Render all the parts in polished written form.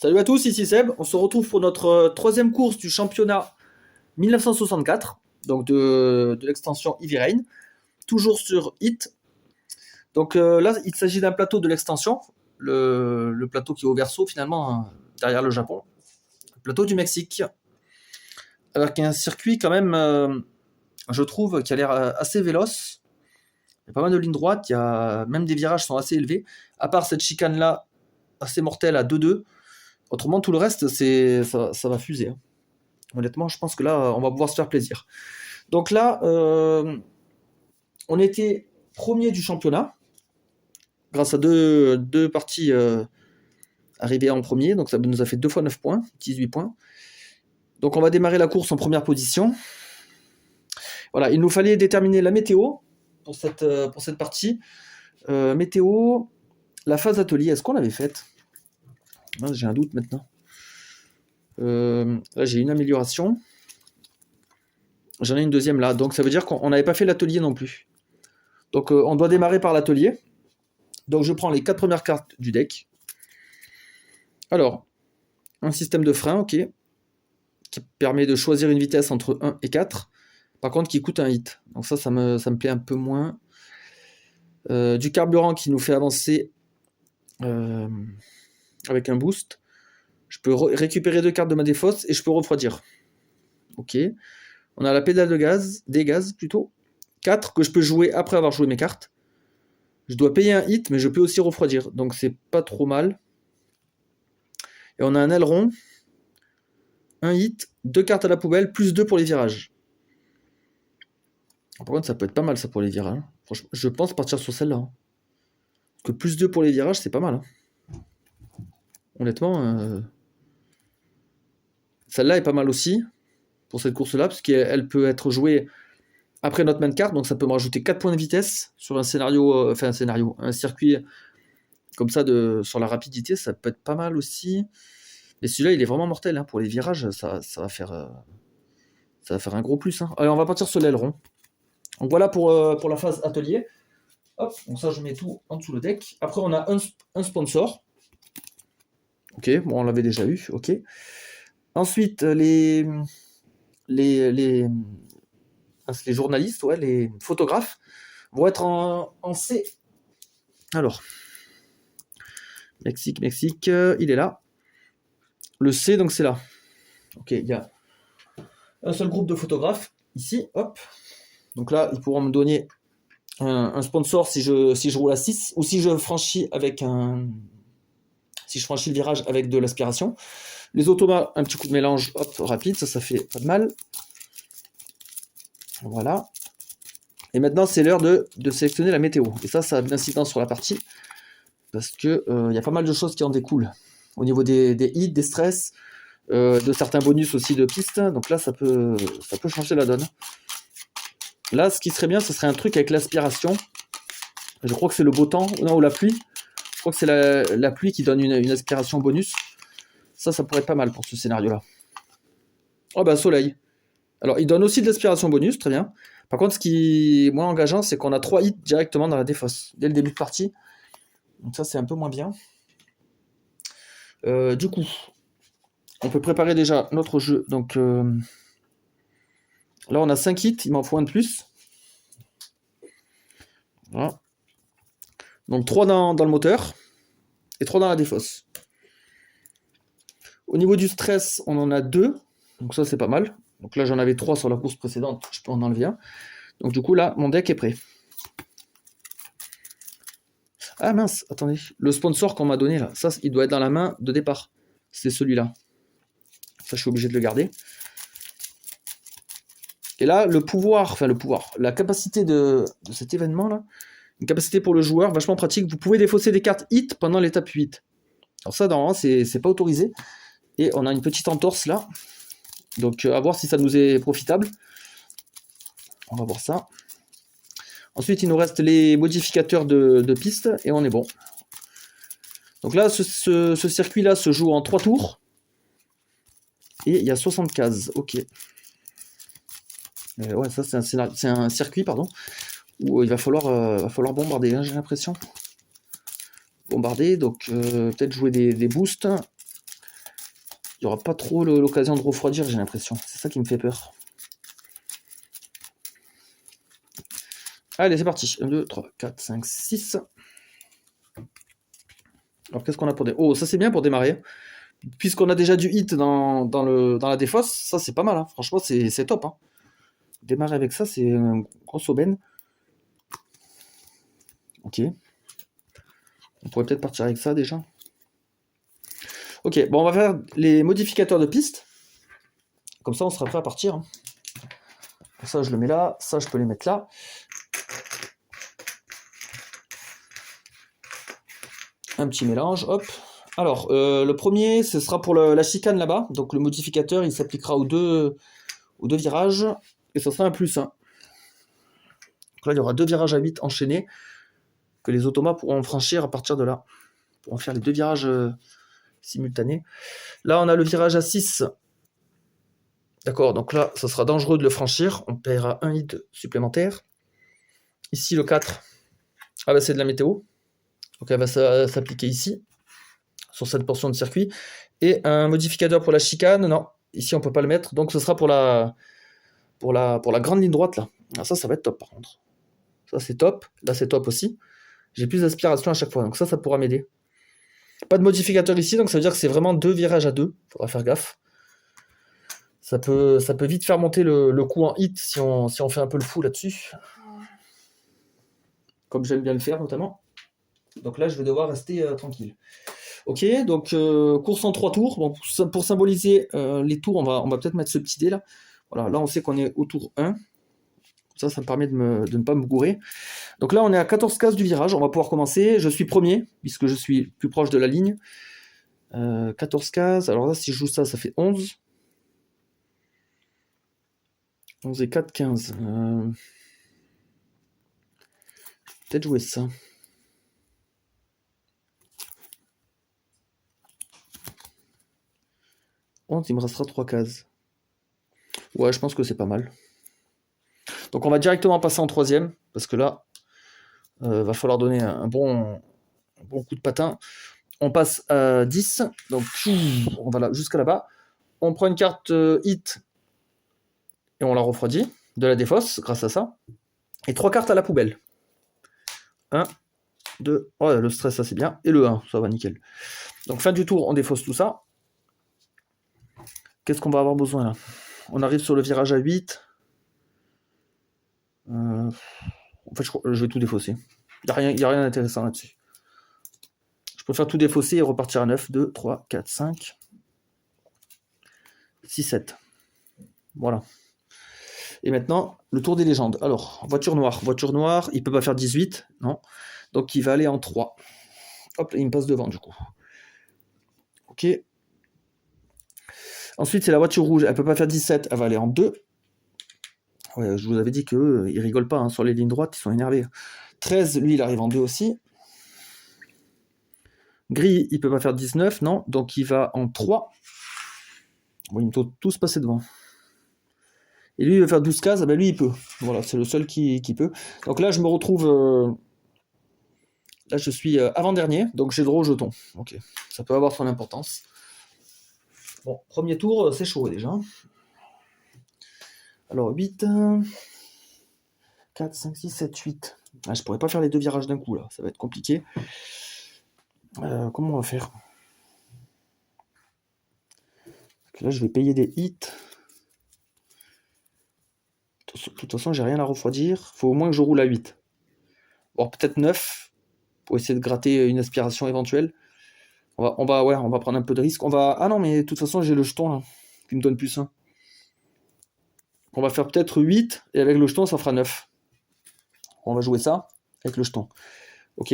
Salut à tous, ici Seb. On se retrouve pour notre troisième course du championnat 1964, donc de l'extension Heavy Rain, toujours sur Hit. Donc là, il s'agit d'un plateau de l'extension, le plateau qui est au verso finalement, derrière le Japon, le plateau du Mexique, avec un circuit quand même, je trouve, qui a l'air assez véloce. Il y a pas mal de lignes droites, il y a même des virages qui sont assez élevés, à part cette chicane-là, assez mortelle à 2-2. Autrement, tout le reste, ça va fuser, hein. Honnêtement, je pense que là, on va pouvoir se faire plaisir. Donc là, on était premier du championnat, grâce à deux parties arrivées en premier. Donc ça nous a fait 2 fois 9 points, 18 points. Donc on va démarrer la course en première position. Voilà, il nous fallait déterminer la météo pour cette partie. Météo, la phase atelier, est-ce qu'on l'avait faite? J'ai un doute maintenant. Là, j'ai une amélioration. J'en ai une deuxième là. Donc, ça veut dire qu'on n'avait pas fait l'atelier non plus. Donc, on doit démarrer par l'atelier. Donc, je prends les 4 premières cartes du deck. Alors, un système de frein, ok. Qui permet de choisir une vitesse entre 1 et 4. Par contre, qui coûte un hit. Donc, ça me plaît un peu moins. Du carburant qui nous fait avancer avec un boost. Je peux récupérer 2 cartes de ma défausse et je peux refroidir. Ok. On a la pédale de gaz, des gaz plutôt. 4 que je peux jouer après avoir joué mes cartes. Je dois payer un hit, mais je peux aussi refroidir. Donc c'est pas trop mal. Et on a un aileron. Un hit, 2 cartes à la poubelle, plus 2 pour les virages. Par contre, ça peut être pas mal ça pour les virages. Franchement, je pense partir sur celle-là. Parce que plus 2 pour les virages, c'est pas mal. Honnêtement, celle-là est pas mal aussi. Pour cette course-là, parce qu'elle peut être jouée après notre main card, donc ça peut me rajouter 4 points de vitesse sur un scénario, un circuit comme ça sur la rapidité, ça peut être pas mal aussi. Mais celui-là, il est vraiment mortel, hein. Pour les virages, ça va faire un gros plus, hein. Allez, on va partir sur l'aileron. Donc voilà pour la phase atelier. Hop, donc ça, je mets tout en dessous le deck. Après, on a un sponsor. Ok, bon, on l'avait déjà eu, ok. Ensuite, les journalistes, ouais, les photographes vont être en C. Alors, Mexique, il est là. Le C, donc c'est là. Ok, il y a un seul groupe de photographes, ici, hop. Donc là, ils pourront me donner un sponsor si je roule à 6, ou si je franchis le virage avec de l'aspiration. Les automas, un petit coup de mélange, hop, rapide, ça fait pas de mal. Voilà. Et maintenant, c'est l'heure de sélectionner la météo. Et ça a de l'incidence sur la partie, parce que y a pas mal de choses qui en découlent. Au niveau des hits, des stress, de certains bonus aussi de piste. Donc là, ça peut changer la donne. Là, ce qui serait bien, ce serait un truc avec l'aspiration. Je crois que c'est le beau temps, non, ou la pluie. Je crois que c'est la pluie qui donne une aspiration bonus. Ça pourrait être pas mal pour ce scénario-là. Oh bah, soleil. Alors, il donne aussi de l'aspiration bonus, très bien. Par contre, ce qui est moins engageant, c'est qu'on a 3 hits directement dans la défausse, dès le début de partie. Donc ça, c'est un peu moins bien. Du coup, on peut préparer déjà notre jeu. Donc là, on a 5 hits, il m'en faut un de plus. Voilà. Donc 3 dans le moteur et 3 dans la défausse. Au niveau du stress, on en a 2. Donc ça, c'est pas mal. Donc là, j'en avais 3 sur la course précédente. Je peux en enlever un. Donc du coup, là, mon deck est prêt. Ah mince, attendez. Le sponsor qu'on m'a donné, là, ça, il doit être dans la main de départ. C'est celui-là. Ça, je suis obligé de le garder. Et là, la capacité de cet événement-là, une capacité pour le joueur vachement pratique. Vous pouvez défausser des cartes hit pendant l'étape 8. Alors ça, normalement, c'est pas autorisé. Et on a une petite entorse là. Donc, à voir si ça nous est profitable. On va voir ça. Ensuite, il nous reste les modificateurs de piste. Et on est bon. Donc là, ce circuit-là se joue en 3 tours. Et il y a 60 cases. Ok. Ouais, ça, c'est un circuit, pardon. Où il va falloir bombarder, hein, j'ai l'impression. Bombarder, donc peut-être jouer des boosts. il n'y aura pas trop l'occasion de refroidir, j'ai l'impression. C'est ça qui me fait peur. Allez, c'est parti. 1, 2, 3, 4, 5, 6. Alors, qu'est-ce qu'on a pour des... Oh, ça, c'est bien pour démarrer. Puisqu'on a déjà du hit dans la défausse, ça, c'est pas mal. Hein. Franchement, c'est top. Hein. Démarrer avec ça, c'est une grosse aubaine. Ok. On pourrait peut-être partir avec ça, déjà. Ok, bon, on va faire les modificateurs de piste. Comme ça, on sera prêt à partir. Hein. Ça, je le mets là. Ça, je peux les mettre là. Un petit mélange, hop. Alors, le premier, ce sera pour la chicane là-bas. Donc, le modificateur, il s'appliquera aux deux virages. Et ce sera un +1. Donc là, il y aura 2 virages à 8 enchaînés que les automas pourront franchir à partir de là. Ils pourront faire les 2 virages simultanés. Là, on a le virage à 6. D'accord, donc là, ça sera dangereux de le franchir. On paiera un hit supplémentaire. Ici, le 4. Ah bah, c'est de la météo. Donc, elle va s'appliquer ici, sur cette portion de circuit. Et un modificateur pour la chicane, non. Ici, on peut pas le mettre. Donc, ce sera pour la grande ligne droite, là. Ah, ça va être top, par contre. Ça, c'est top. Là, c'est top aussi. J'ai plus d'aspiration à chaque fois. Donc ça pourra m'aider. Pas de modificateur ici, donc ça veut dire que c'est vraiment 2 virages à 2. Faudra faire gaffe. Ça peut vite faire monter le coup en hit si on fait un peu le fou là-dessus. Comme j'aime bien le faire, notamment. Donc là, je vais devoir rester tranquille. Ok, donc course en 3 tours. Bon, pour symboliser les tours, on va peut-être mettre ce petit dé là. Voilà, là on sait qu'on est au tour 1. Ça me permet de ne pas me gourer. Donc là, on est à 14 cases du virage. On va pouvoir commencer. Je suis premier, puisque je suis plus proche de la ligne. 14 cases. Alors là, si je joue ça, ça fait 11. 11 et 4, 15. Peut-être jouer ça. Il me restera 3 cases. Ouais, je pense que c'est pas mal. Donc on va directement passer en 3e, parce que là, va falloir donner un bon coup de patin. On passe à 10, donc on va jusqu'à là-bas. On prend une carte hit, et on la refroidit, de la défausse, grâce à ça. Et 3 cartes à la poubelle. 1, 2, oh le stress, ça c'est bien. Et le 1, ça va nickel. Donc fin du tour, on défausse tout ça. Qu'est-ce qu'on va avoir besoin là? On arrive sur le virage à 8. En fait, je vais tout défausser. Il n'y a rien d'intéressant là-dessus. Je préfère tout défausser et repartir à 9. 2, 3, 4, 5, 6, 7. Voilà. Et maintenant, le tour des légendes. Alors, voiture noire. Voiture noire, il ne peut pas faire 18. Non. Donc, il va aller en 3. Hop, il me passe devant du coup. Ok. Ensuite, c'est la voiture rouge. Elle ne peut pas faire 17. Elle va aller en 2. Ouais, je vous avais dit qu'ils rigolent pas. Hein. Sur les lignes droites, ils sont énervés. 13, lui, il arrive en 2 aussi. Gris, il peut pas faire 19, non. Donc, il va en 3. Bon, ils me doivent tous passer devant. Et lui, il veut faire 12 cases. Ben lui, il peut. Voilà, c'est le seul qui peut. Donc là, je me retrouve... Là, je suis avant-dernier. Donc, j'ai le droit au jeton. Ok. Ça peut avoir son importance. Bon, premier tour, c'est chaud déjà. Alors, 8... 4, 5, 6, 7, 8. Ah, je pourrais pas faire les 2 virages d'un coup, là. Ça va être compliqué. Comment on va faire? Parce que là, je vais payer des hits. De toute façon, j'ai rien à refroidir. Faut au moins que je roule à 8. Bon, peut-être 9 pour essayer de gratter une aspiration éventuelle. On va prendre un peu de risque. Ah non, mais de toute façon, j'ai le jeton là, qui me donne plus 1. On va faire peut-être 8 et avec le jeton, ça fera 9. On va jouer ça avec le jeton. Ok.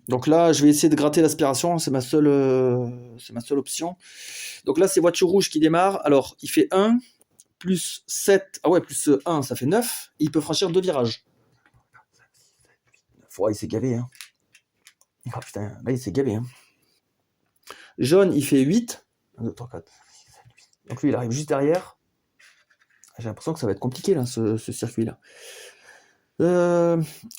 Donc là, je vais essayer de gratter l'aspiration. C'est ma seule option. Donc là, c'est voiture rouge qui démarre. Alors, il fait 1. Plus 7, ah ouais, plus 1, ça fait 9, et il peut franchir 2 virages. Ouais, il s'est gavé, hein. Ah putain, là il s'est gavé, hein. Jaune, il fait 8. 1, 2, 3, 4, 5, 6, 7, 8. Donc lui, il arrive juste derrière. J'ai l'impression que ça va être compliqué, là, ce circuit-là.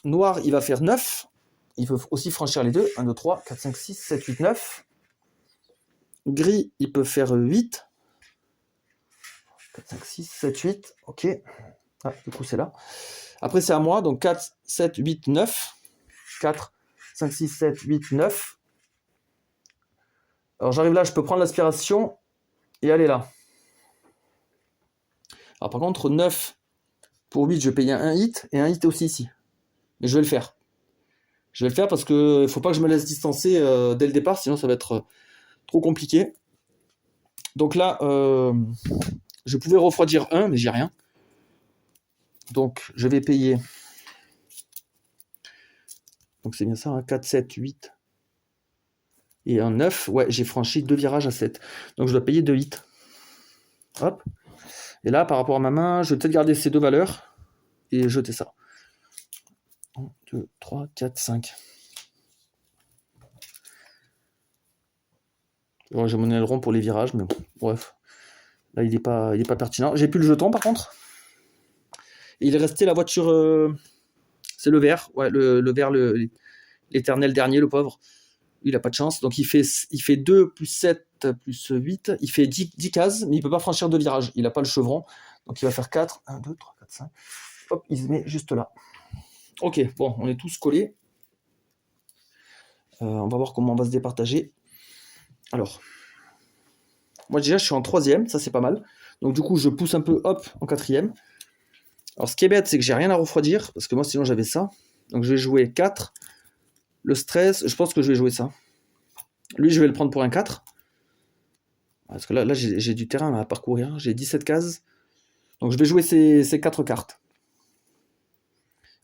Noir, il va faire 9. Il peut aussi franchir les 2. 1, 2, 3, 4, 5, 6, 7, 8, 9. Gris, il peut faire 8. 4, 5, 6, 7, 8. Ok. Ah, du coup, c'est là. Après, c'est à moi. Donc 4, 7, 8, 9. 4, 5, 6, 7, 8, 9. Alors, j'arrive là, je peux prendre l'aspiration et aller là. Alors, par contre, 9 pour 8, je vais payer un hit et un hit aussi ici. Mais je vais le faire. Je vais le faire parce qu'il ne faut pas que je me laisse distancer dès le départ, sinon ça va être trop compliqué. Donc là, je pouvais refroidir 1, mais j'ai rien. Donc je vais payer. Donc c'est bien ça, hein, 4, 7, 8 et un 9. Ouais, j'ai franchi 2 virages à 7. Donc je dois payer 2 hits. Hop. Et là, par rapport à ma main, je vais peut-être garder ces deux valeurs et jeter ça. 1, 2, 3, 4, 5. Ouais, j'ai mon aileron pour les virages, mais bon, bref. Là, il n'est pas pertinent. J'ai plus le jeton, par contre. Et il est resté la voiture... c'est le vert. Ouais, le vert, l'éternel dernier, le pauvre. Il n'a pas de chance. Donc, il fait 2 plus 7 plus 8. Il fait 10 cases, mais il ne peut pas franchir 2 virages. Il n'a pas le chevron. Donc, il va faire 4. 1, 2, 3, 4, 5. Hop, il se met juste là. Ok, bon, on est tous collés. On va voir comment on va se départager. Alors, moi déjà, je suis en 3e. Ça, c'est pas mal. Donc, du coup, je pousse un peu, hop, en 4e. Alors, ce qui est bête, c'est que j'ai rien à refroidir. Parce que moi, sinon, j'avais ça. Donc, je vais jouer 4. Le stress, je pense que je vais jouer ça. Lui, je vais le prendre pour un 4. Parce que là j'ai du terrain à parcourir. J'ai 17 cases. Donc, je vais jouer ces 4 cartes.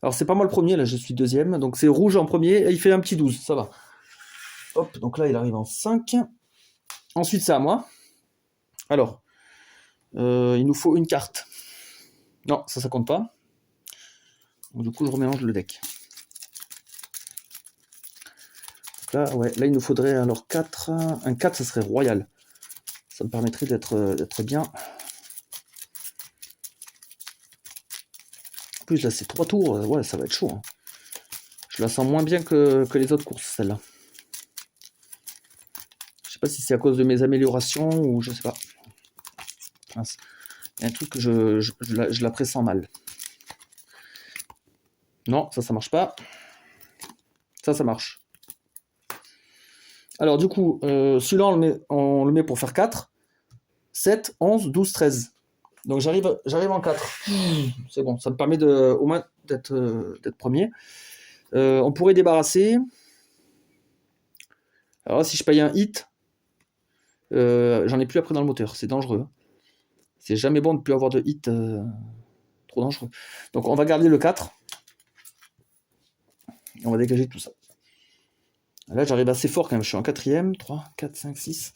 Alors, c'est pas moi le premier. Là, je suis 2e. Donc, c'est rouge en premier. Et il fait un petit 12. Ça va. Hop, donc là, il arrive en 5. Ensuite, c'est à moi. Alors, il nous faut une carte. Non, ça compte pas. Donc, du coup, je remélange le deck. Là, ouais, là, il nous faudrait alors 4. Un 4, ça serait royal. Ça me permettrait d'être bien. En plus, là, c'est 3 tours. Ouais, ça va être chaud. Hein. Je la sens moins bien que les autres courses, celle-là. Je sais pas si c'est à cause de mes améliorations ou je sais pas. Mince. Il y a un truc que je la pressens mal. Non, ça marche pas. Ça marche. Alors, du coup, celui-là, on le met pour faire 4. 7, 11, 12, 13. Donc, j'arrive en 4. C'est bon, ça me permet au moins d'être premier. On pourrait débarrasser. Alors là, si je paye un hit, j'en ai plus après dans le moteur. C'est dangereux. C'est jamais bon de ne plus avoir de hit. Trop dangereux. Donc, on va garder le 4. Et on va dégager tout ça. Là, j'arrive assez fort quand même. Je suis en 4e. 3, 4, 5, 6.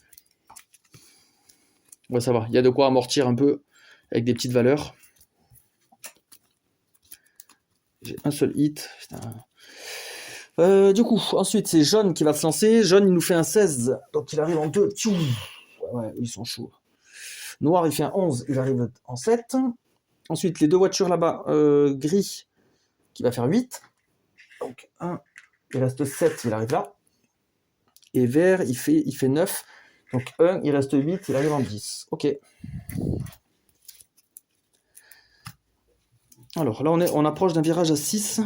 Ouais, ça va. Il y a de quoi amortir un peu avec des petites valeurs. J'ai un seul hit. Putain. Du coup, ensuite, c'est jaune qui va se lancer. Jaune, il nous fait un 16. Donc, il arrive en 2. Ouais, ils sont chauds. Noir, il fait un 11. Il arrive en 7. Ensuite, les deux voitures là-bas. Gris, qui va faire 8. Donc, 1. Il reste 7. Il arrive là. Et vert, il fait 9. Donc 1, il reste 8, il arrive en 10. Ok. Alors là, on approche d'un virage à 6.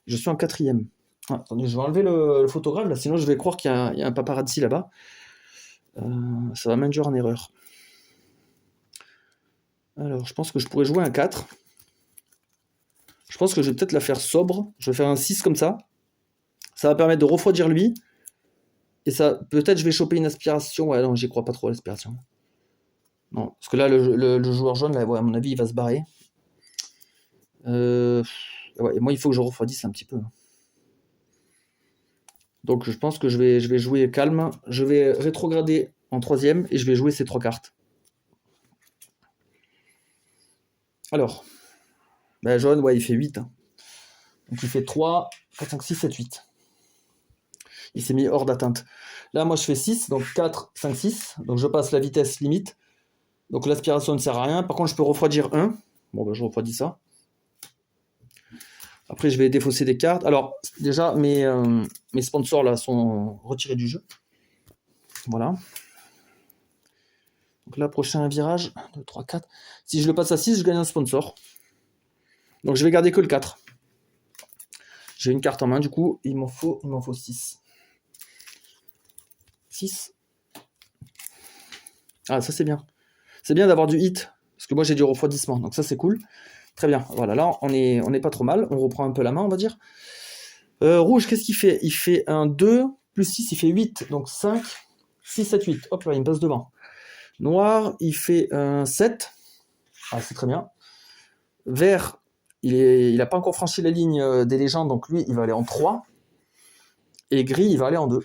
Je suis en 4e. Ah, attendez, je vais enlever le photographe, là, sinon je vais croire qu'il y a un paparazzi là-bas. Ça va m'induire en erreur. Alors, je pense que je pourrais jouer un 4. Je pense que je vais peut-être la faire sobre. Je vais faire un 6 comme ça. Ça va permettre de refroidir lui. Et ça, peut-être je vais choper une aspiration. Ouais, non, j'y crois pas trop à l'aspiration. Non, parce que là, le joueur jaune, là, ouais, à mon avis, il va se barrer. Ouais, moi, il faut que je refroidisse un petit peu. Donc, je pense que je vais jouer calme. Je vais rétrograder en 3e et je vais jouer ces 3 cartes. Alors, ben, jaune, ouais, il fait 8. Hein. Donc, il fait 3, 4, 5, 6, 7, 8. Il s'est mis hors d'atteinte. Là, moi, je fais 6, donc 4, 5, 6. Donc, je passe la vitesse limite. Donc, l'aspiration ne sert à rien. Par contre, je peux refroidir 1. Bon, ben, je refroidis ça. Après, je vais défausser des cartes. Alors, déjà, mes sponsors là sont retirés du jeu. Voilà. Donc là, prochain virage, 1, 2, 3, 4. Si je le passe à 6, je gagne un sponsor. Donc je vais garder que le 4. J'ai une carte en main, du coup, il m'en faut 6. 6. Ah, ça c'est bien. C'est bien d'avoir du hit, parce que moi j'ai du refroidissement, donc ça c'est cool. Très bien, voilà, là on est pas trop mal, on reprend un peu la main, on va dire. Rouge, qu'est-ce qu'il fait? Il fait un 2, plus 6, il fait 8, donc 5, 6, 7, 8. Hop là, il me passe devant. Noir, il fait un 7. Ah, c'est très bien. Vert, il n'a pas encore franchi la ligne des légendes, donc lui, il va aller en 3. Et gris, il va aller en 2.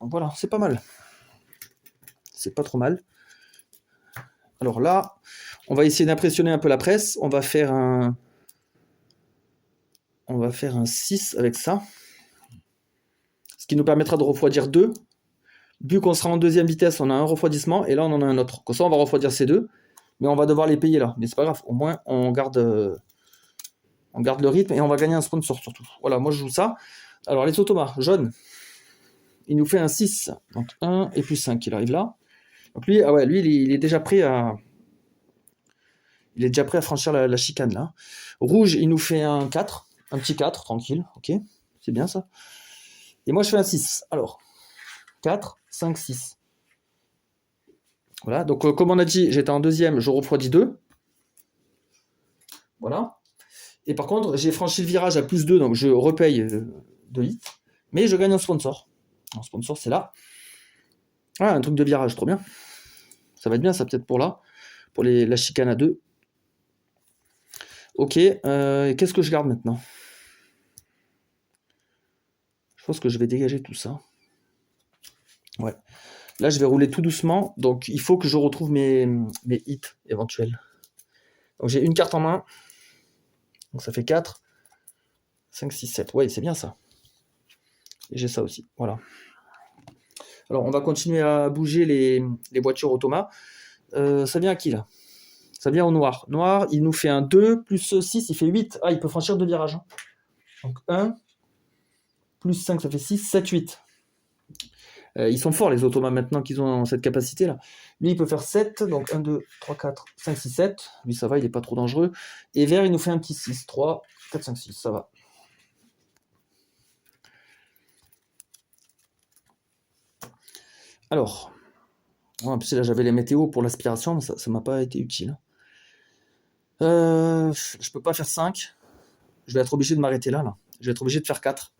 Donc voilà, c'est pas mal. C'est pas trop mal. Alors là, on va essayer d'impressionner un peu la presse. On va faire un 6 avec ça. Ce qui nous permettra de refroidir 2. Vu qu'on sera en deuxième vitesse, on a un refroidissement, et là on en a un autre. Comme ça, on va refroidir ces deux, mais on va devoir les payer là. Mais c'est pas grave, au moins on garde le rythme, et on va gagner un sponsor surtout. Voilà, moi je joue ça. Alors les automas, jaune, il nous fait un 6, donc 1 et plus 5, il arrive là. Donc lui, ah ouais, lui il est déjà prêt à... Il est déjà prêt à franchir la chicane là. Rouge, il nous fait un 4, un petit 4, tranquille, ok, c'est bien ça. Et moi je fais un 6, alors 4, 5, 6. Voilà, donc comme on a dit, j'étais en deuxième, je refroidis 2. Voilà. Et par contre, j'ai franchi le virage à plus 2, donc je repaye 2 hits. Mais je gagne un sponsor. Un sponsor, c'est là. Ah, un truc de virage, trop bien. Ça va être bien, ça, peut-être pour là. Pour la chicane à 2. Ok, qu'est-ce que je garde maintenant? Je pense que je vais dégager tout ça. Ouais. Là, je vais rouler tout doucement, donc il faut que je retrouve mes hits éventuels. Donc j'ai une carte en main. Donc ça fait 4, 5, 6, 7. Ouais, c'est bien ça. Et j'ai ça aussi. Voilà. Alors on va continuer à bouger les voitures automa. Ça vient à qui là? Ça vient au noir. Noir, il nous fait un 2, plus 6, il fait 8. Ah, il peut franchir 2 virages. Donc 1, plus 5, ça fait 6, 7, 8. Ils sont forts les automas maintenant qu'ils ont cette capacité là. Lui il peut faire 7, donc 1, 2, 3, 4, 5, 6, 7. Lui ça va, il n'est pas trop dangereux. Et vert il nous fait un petit 6, 3, 4, 5, 6, ça va. Alors, en plus là j'avais les météos pour l'aspiration, mais ça ne m'a pas été utile. Je peux pas faire 5. Je vais être obligé de m'arrêter là. Je vais être obligé de faire 4.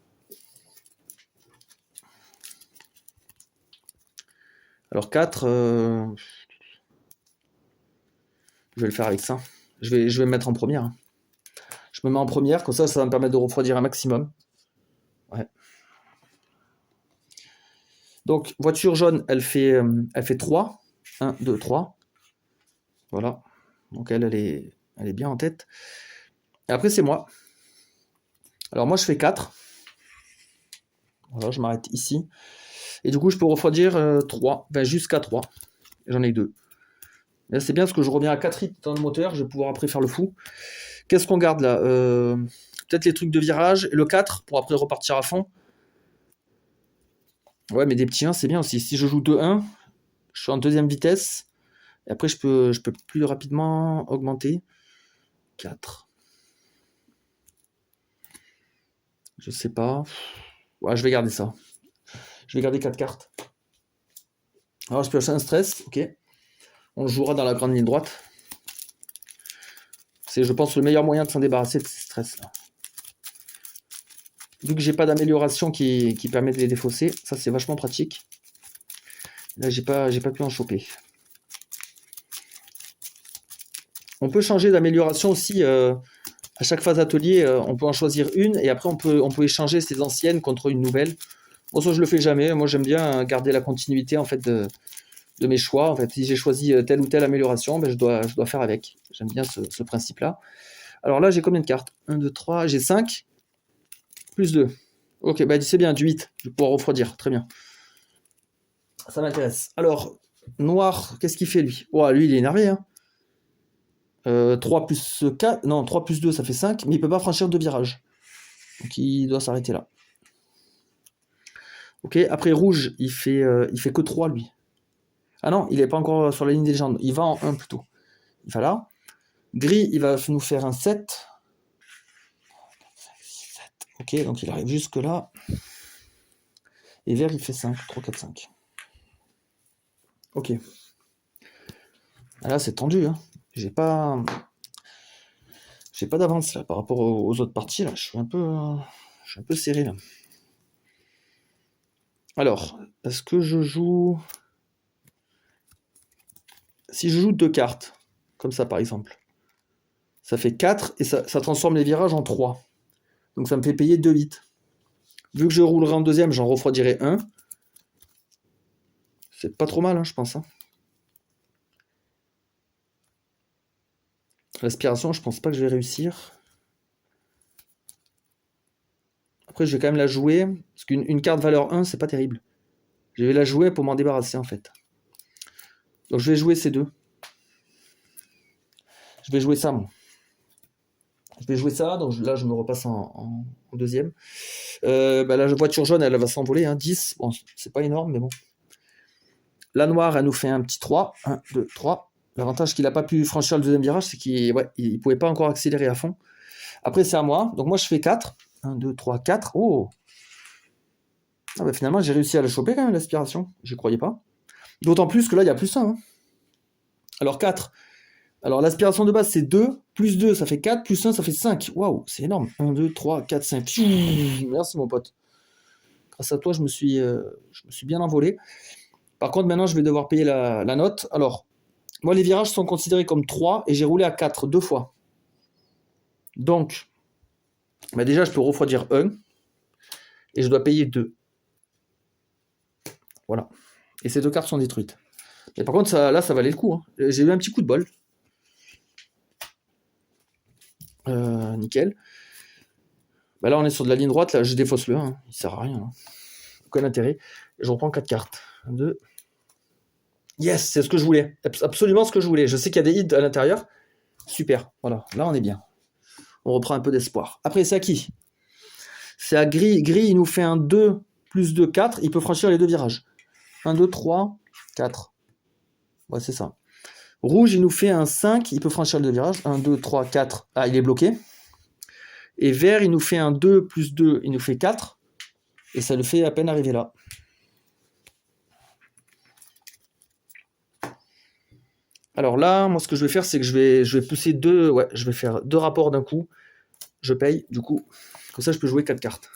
Alors 4, je vais le faire avec ça. Je vais me mettre en première. Je me mets en première, comme ça va me permettre de refroidir un maximum. Ouais. Donc, voiture jaune, elle fait 3. 1, 2, 3. Voilà. Donc elle est bien en tête. Et après, c'est moi. Alors moi, je fais 4. Voilà, je m'arrête ici. Et du coup, je peux refroidir 3. Enfin, jusqu'à 3. J'en ai 2. Là, c'est bien parce que je reviens à 4 hits dans le moteur. Je vais pouvoir après faire le fou. Qu'est-ce qu'on garde là? Peut-être les trucs de virage. Et le 4 pour après repartir à fond. Ouais, mais des petits 1, c'est bien aussi. Si je joue 2-1, je suis en deuxième vitesse. Et après, je peux plus rapidement augmenter. 4. Je sais pas. Ouais, je vais garder ça. Je vais garder 4 cartes. Alors, je peux acheter un stress. Ok. On jouera dans la grande ligne droite. C'est, je pense, le meilleur moyen de s'en débarrasser de ces stress-là. Vu que j'ai pas d'amélioration qui permet de les défausser, ça c'est vachement pratique. Là, j'ai pas pu en choper. On peut changer d'amélioration aussi. À chaque phase atelier, on peut en choisir une et après on peut échanger ces anciennes contre une nouvelle. Bon, ça je le fais jamais. Moi j'aime bien garder la continuité en fait de mes choix. En fait, si j'ai choisi telle ou telle amélioration, ben, je dois faire avec. J'aime bien ce principe-là. Alors là, j'ai combien de cartes? 1, 2, 3, j'ai 5. Plus 2. Ok, bah c'est bien, du 8. Je vais pouvoir refroidir. Très bien. Ça m'intéresse. Alors, noir, qu'est-ce qu'il fait lui? Oh, lui, il est énervé. Hein. 3 plus 4, non, 3 plus 2, ça fait 5, mais il peut pas franchir 2 virages. Donc il doit s'arrêter là. Ok, après rouge, il fait que 3 lui. Ah non, il n'est pas encore sur la ligne des légendes. Il va en 1 plutôt. Il va là. Gris, il va nous faire un 7. Ok, donc il arrive jusque là. Et vert, il fait 5. 3, 4, 5. Ok. Ah là, c'est tendu. Hein. J'ai pas d'avance là par rapport aux autres parties. Là. Je suis un peu serré là. Alors, est-ce que je joue... Si je joue 2 cartes, comme ça par exemple, ça fait 4 et ça transforme les virages en 3. Donc ça me fait payer 2 8. Vu que je roulerai en deuxième, j'en refroidirai 1. C'est pas trop mal, hein, je pense. Hein. L'aspiration, je pense pas que je vais réussir. Après, je vais quand même la jouer. Parce qu'une carte valeur 1, c'est pas terrible. Je vais la jouer pour m'en débarrasser, en fait. Donc, je vais jouer ces deux. Je vais jouer ça, moi. Je vais jouer ça. Donc, là, je me repasse en deuxième. La voiture jaune, elle va s'envoler. Hein, 10. Bon, c'est pas énorme, mais bon. La noire, elle nous fait un petit 3. 1, 2, 3. L'avantage qu'il n'a pas pu franchir le deuxième virage, c'est qu'il ne pouvait pas encore accélérer à fond. Après, c'est à moi. Donc, moi, je fais 4. 1, 2, 3, 4. Oh! Ah bah finalement, j'ai réussi à la choper quand même, l'aspiration. J'y croyais pas. D'autant plus que là, il y a plus 1. Hein. Alors 4. Alors l'aspiration de base, c'est 2. Plus 2, ça fait 4. Plus 1, ça fait 5. Waouh, c'est énorme. 1, 2, 3, 4, 5. Merci, mon pote. Grâce à toi, je me suis bien envolé. Par contre, maintenant, je vais devoir payer la note. Alors, moi, les virages sont considérés comme 3 et j'ai roulé à 4 2 fois. Donc, bah déjà, je peux refroidir 1 et je dois payer 2. Voilà. Et ces 2 cartes sont détruites. Et par contre, là, ça valait le coup. Hein. J'ai eu un petit coup de bol. Nickel. Bah là, on est sur de la ligne droite. Là, je défausse le 1. Hein. Il sert à rien. Hein. Aucun intérêt. Et je reprends 4 cartes. 1, 2. Yes, c'est ce que je voulais. Absolument ce que je voulais. Je sais qu'il y a des hits à l'intérieur. Super. Voilà. Là, on est bien. On reprend un peu d'espoir. Après, c'est à qui? C'est à Gris. Gris, il nous fait un 2 plus 2, 4. Il peut franchir les 2 virages. 1, 2, 3, 4. Ouais, c'est ça. Rouge, il nous fait un 5. Il peut franchir les 2 virages. 1, 2, 3, 4. Ah, il est bloqué. Et vert, il nous fait un 2 plus 2. Il nous fait 4. Et ça le fait à peine arriver là. Alors là, moi, ce que je vais faire, c'est que je vais pousser 2. Ouais, je vais faire 2 rapports d'un coup. Je paye, du coup. Comme ça, je peux jouer 4 cartes.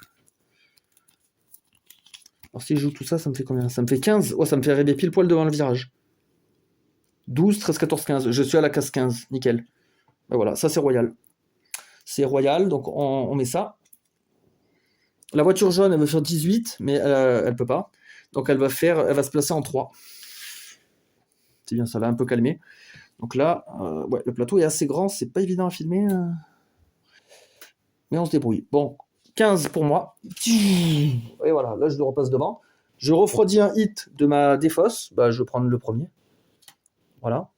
Alors si je joue tout ça, ça me fait combien? Ça me fait 15. Oh, ça me fait arriver pile poil devant le virage. 12, 13, 14, 15. Je suis à la case 15. Nickel. Ben voilà, ça c'est royal. C'est royal, donc on met ça. La voiture jaune, elle veut faire 18, mais elle peut pas. Donc elle va se placer en 3. C'est bien, ça l'a un peu calmé. Donc là, ouais, le plateau est assez grand, c'est pas évident à filmer. Mais on se débrouille. Bon, 15 pour moi. Et voilà, là je le repasse devant. Je refroidis un hit de ma défausse. Bah, je vais prendre le premier. Voilà.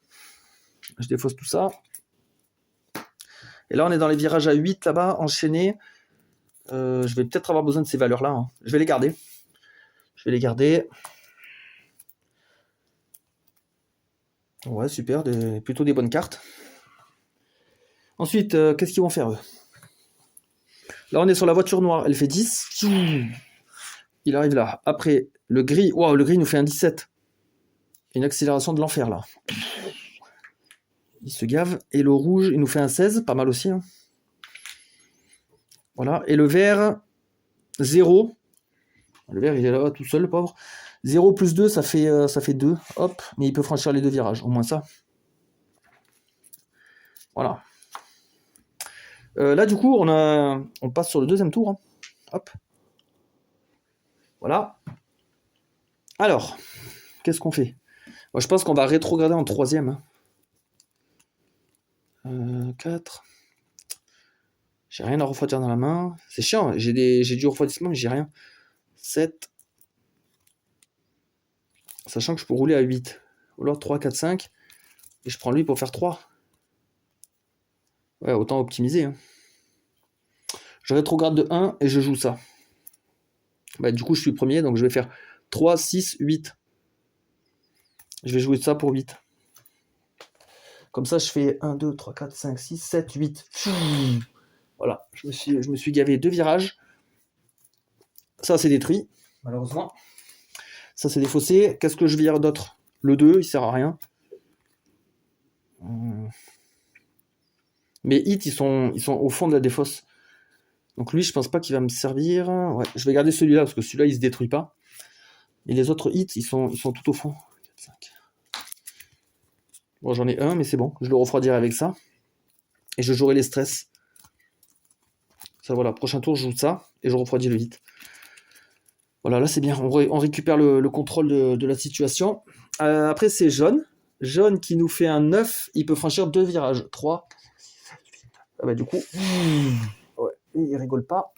Je défausse tout ça. Et là, on est dans les virages à 8 là-bas, enchaînés. Je vais peut-être avoir besoin de ces valeurs-là. Hein. Je vais les garder. Ouais, super. Plutôt des bonnes cartes. Ensuite, qu'est-ce qu'ils vont faire, eux? Là, on est sur la voiture noire. Elle fait 10. Il arrive là. Après, le gris. Wow, le gris nous fait un 17. Une accélération de l'enfer, là. Il se gave. Et le rouge, il nous fait un 16. Pas mal aussi. Hein. Voilà. Et le vert, 0. Le vert, il est là tout seul, le pauvre. 0 plus 2, ça fait 2. Hop. Mais il peut franchir les 2 virages. Au moins ça. Voilà. Là, du coup, on passe sur le deuxième tour. Hein. Hop. Voilà. Alors, qu'est-ce qu'on fait? Moi, je pense qu'on va rétrograder en troisième. 4. J'ai rien à refroidir dans la main. C'est chiant, j'ai du refroidissement, mais j'ai rien. 7. Sachant que je peux rouler à 8. Ou alors 3, 4, 5. Et je prends lui pour faire 3. Ouais, autant optimiser. Hein. Je rétrograde de 1 et je joue ça. Bah, du coup, je suis premier, donc je vais faire 3, 6, 8. Je vais jouer ça pour 8. Comme ça, je fais 1, 2, 3, 4, 5, 6, 7, 8. Voilà, je me suis gavé 2 virages. Ça, c'est détruit, malheureusement. Ça, c'est défaussé. Qu'est-ce que je vire d'autre? Le 2, il sert à rien. Mes hits, ils sont au fond de la défausse. Donc lui, je pense pas qu'il va me servir. Ouais, je vais garder celui-là, parce que celui-là, il se détruit pas. Et les autres hits, ils sont tout au fond. 4, 5. Bon, j'en ai un, mais c'est bon. Je le refroidirai avec ça. Et je jouerai les stress. Ça, voilà. Prochain tour, je joue ça. Et je refroidis le hit. Voilà, là, c'est bien. On récupère le contrôle de la situation. Après, c'est jaune. Jaune qui nous fait un 9. Il peut franchir 2 virages. 3. Ah bah, du coup... Ouais, il rigole pas.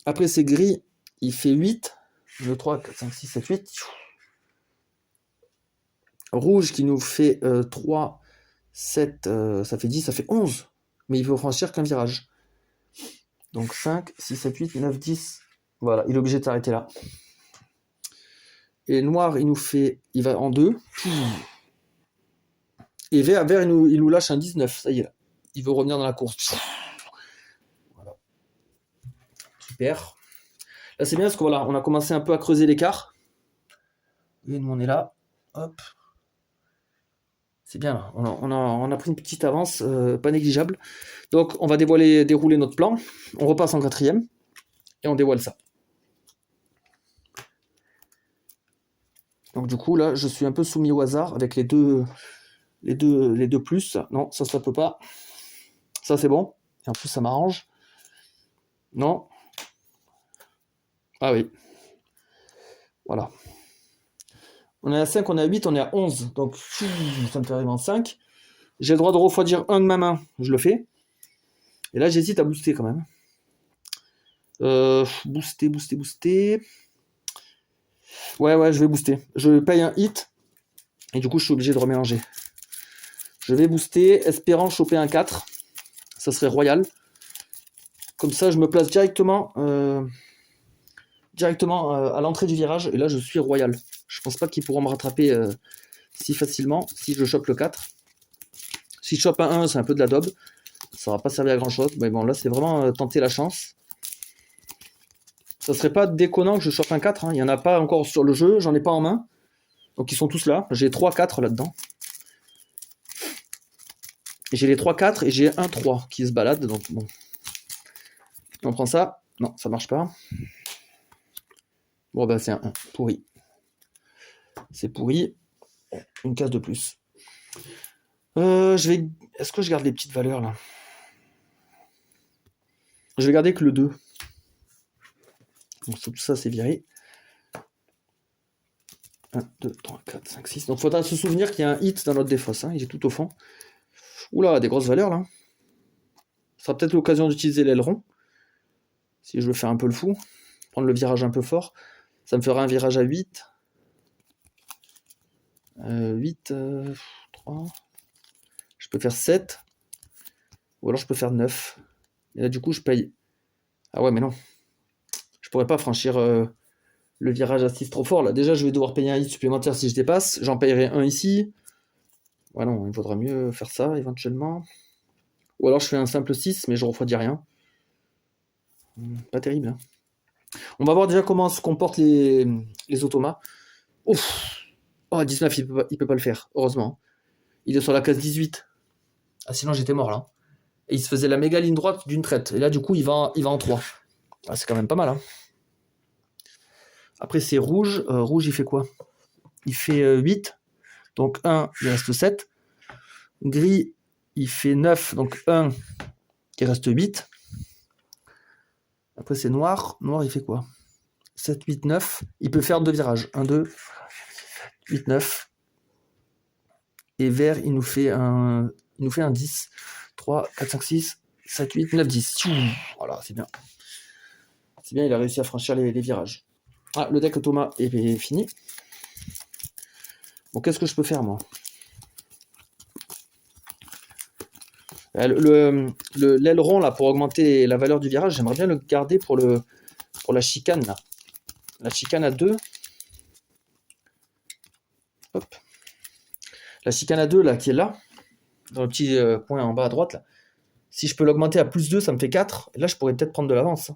Après, c'est gris. Il fait 8. 2, 3, 4, 5, 6, 7, 8. Rouge qui nous fait 3, 7, ça fait 10, ça fait 11. Mais il peut franchir qu'un virage. Donc 5, 6, 7, 8, 9, 10. Voilà, il est obligé de s'arrêter là. Et noir, il va en 2. Et vert, il nous lâche un 19. Ça y est, il veut revenir dans la course. Voilà. Super. Là, c'est bien parce que voilà, on a commencé un peu à creuser l'écart. Et nous, on est là. Hop. C'est bien là. On a pris une petite avance, pas négligeable. Donc, on va dérouler notre plan. On repasse en 4e. Et on dévoile ça. Donc du coup là, je suis un peu soumis au hasard avec les deux plus. Non, ça peut pas. Ça c'est bon. Et en plus ça m'arrange. Non. Ah oui. Voilà. On est à 5, on est à 8, on est à 11. Donc ça me fait arriver en 5. J'ai le droit de refroidir un de ma main. Je le fais. Et là j'hésite à booster quand même. Booster. Ouais, je vais booster. Je paye un hit. Et du coup je suis obligé de remélanger. Je vais booster, espérant choper un 4. Ça serait royal. Comme ça, je me place directement à l'entrée du virage. Et là, je suis royal. Je pense pas qu'ils pourront me rattraper si facilement si je chope le 4. Si je chope un 1, c'est un peu de la daube. Ça va pas servir à grand chose. Mais bon, là, c'est vraiment tenter la chance. Ça serait pas déconnant que je chope un 4. Il n'y en a pas encore sur le jeu. J'en ai pas en main. Donc, ils sont tous là. J'ai 3 4 là-dedans. J'ai les 3 4 et j'ai un 3 qui se balade. Donc, bon. On prend ça. Non, ça marche pas. Bon, bah, c'est un 1. Pourri. C'est pourri. Une case de plus. Est-ce que je garde les petites valeurs là? Je vais garder que le 2. Donc tout ça c'est viré. 1, 2, 3, 4, 5, 6. Donc il faudra se souvenir qu'il y a un hit dans notre défausse. Il est tout au fond. Oula, des grosses valeurs là. Ça sera peut-être l'occasion d'utiliser l'aileron. Si je veux faire un peu le fou. Prendre le virage un peu fort. Ça me fera un virage à 8. 8, 3. Je peux faire 7. Ou alors je peux faire 9. Et là du coup je paye. Ah ouais mais non. Je pourrais pas franchir le virage à 6 trop fort. Là déjà je vais devoir payer un hit supplémentaire si je dépasse. J'en payerai un ici. Ouais non, il faudra mieux faire ça éventuellement. Ou alors je fais un simple 6 mais je refroidis rien. Pas terrible. Hein. On va voir déjà comment se comportent les automas. Ouf. Oh 19 il peut pas le faire. Heureusement. Il est sur la case 18. Ah sinon j'étais mort là. Et il se faisait la méga ligne droite d'une traite. Et là du coup il va en 3. Ah, c'est quand même pas mal. Hein. Après c'est rouge. Rouge il fait quoi? Il fait 8. Donc 1, il reste 7. Gris, il fait 9. Donc 1, il reste 8. Après c'est noir. Noir il fait quoi? 7, 8, 9. Il peut faire 2 virages. 1, 2, 8, 9. Et vert il nous fait un 10. 3, 4, 5, 6, 7, 8, 9, 10. Voilà, c'est bien. C'est bien, il a réussi à franchir les virages. Ah, le deck Thomas est fini. Bon, qu'est-ce que je peux faire, moi? L'aileron, là, pour augmenter la valeur du virage, j'aimerais bien le garder pour le pour la chicane, là. La chicane à 2. Hop. La chicane à 2, là, qui est là, dans le petit point en bas à droite, là. Si je peux l'augmenter à plus 2, ça me fait 4. Et là, je pourrais peut-être prendre de l'avance.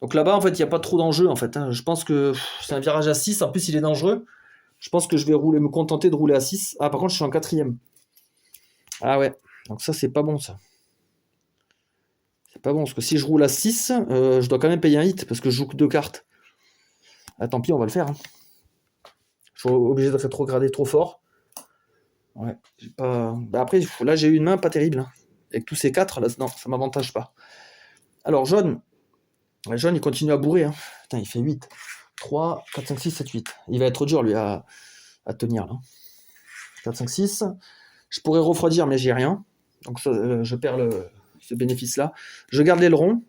Donc là-bas, en fait, il n'y a pas trop d'enjeu, en fait. Je pense que c'est un virage à 6. En plus, il est dangereux. Je pense que je vais me contenter de rouler à 6. Ah, par contre, je suis en 4ème. Ah ouais. Donc ça, c'est pas bon, ça. C'est pas bon, parce que si je roule à 6, je dois quand même payer un hit, parce que je joue que 2 cartes. Ah, tant pis, on va le faire. Je suis obligé de rétrograder trop fort. Ouais. Pas... Bah, après, là, j'ai eu une main pas terrible. Avec tous ces 4, là, non, ça m'avantage pas. Alors, jaune. Le jaune, il continue à bourrer. Putain, il fait 8. 3, 4, 5, 6, 7, 8. Il va être dur, lui, à tenir, là. 4, 5, 6. Je pourrais refroidir, mais j'ai rien. Donc, ça, je perds ce bénéfice-là. Je garde l'aileron.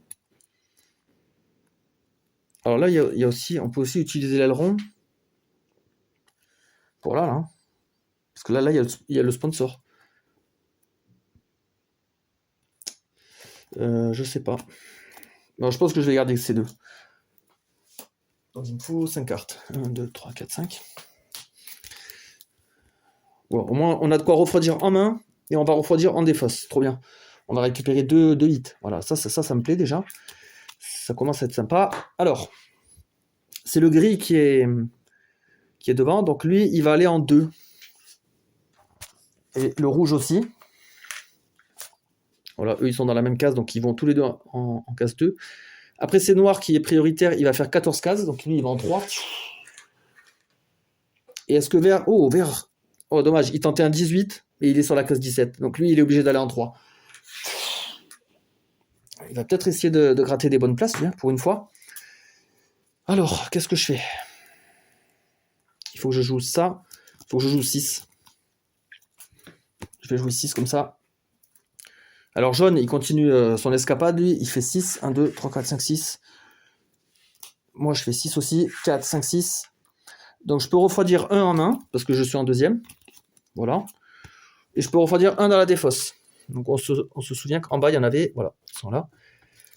Alors là, il y a aussi, on peut aussi utiliser l'aileron. Pour là. Parce que là, il y a le sponsor. Je sais pas. Non, je pense que je vais garder ces deux. Donc il me faut 5 cartes. 1, 2, 3, 4, 5. Bon, au moins, on a de quoi refroidir en main et on va refroidir en défausse. Trop bien. On va récupérer 2 hits. Voilà, ça me plaît déjà. Ça commence à être sympa. Alors, c'est le gris qui est devant. Donc lui, il va aller en 2. Et le rouge aussi. Voilà, eux, ils sont dans la même case, donc ils vont tous les deux en case 2. Après, c'est noir qui est prioritaire, il va faire 14 cases, donc lui, il va en 3. Et est-ce que vert... Oh, vert... Oh, dommage, il tentait un 18, et il est sur la case 17. Donc lui, il est obligé d'aller en 3. Il va peut-être essayer de gratter des bonnes places, lui, pour une fois. Alors, qu'est-ce que je fais? Il faut que je joue ça. Il faut que je joue 6. Je vais jouer 6 comme ça. Alors, jaune, il continue son escapade, lui. Il fait 6. 1, 2, 3, 4, 5, 6. Moi, je fais 6 aussi. 4, 5, 6. Donc, je peux refroidir 1 en 1, parce que je suis en 2ème. Voilà. Et je peux refroidir 1 dans la défausse. Donc, on se souvient qu'en bas, il y en avait. Voilà, ils sont là.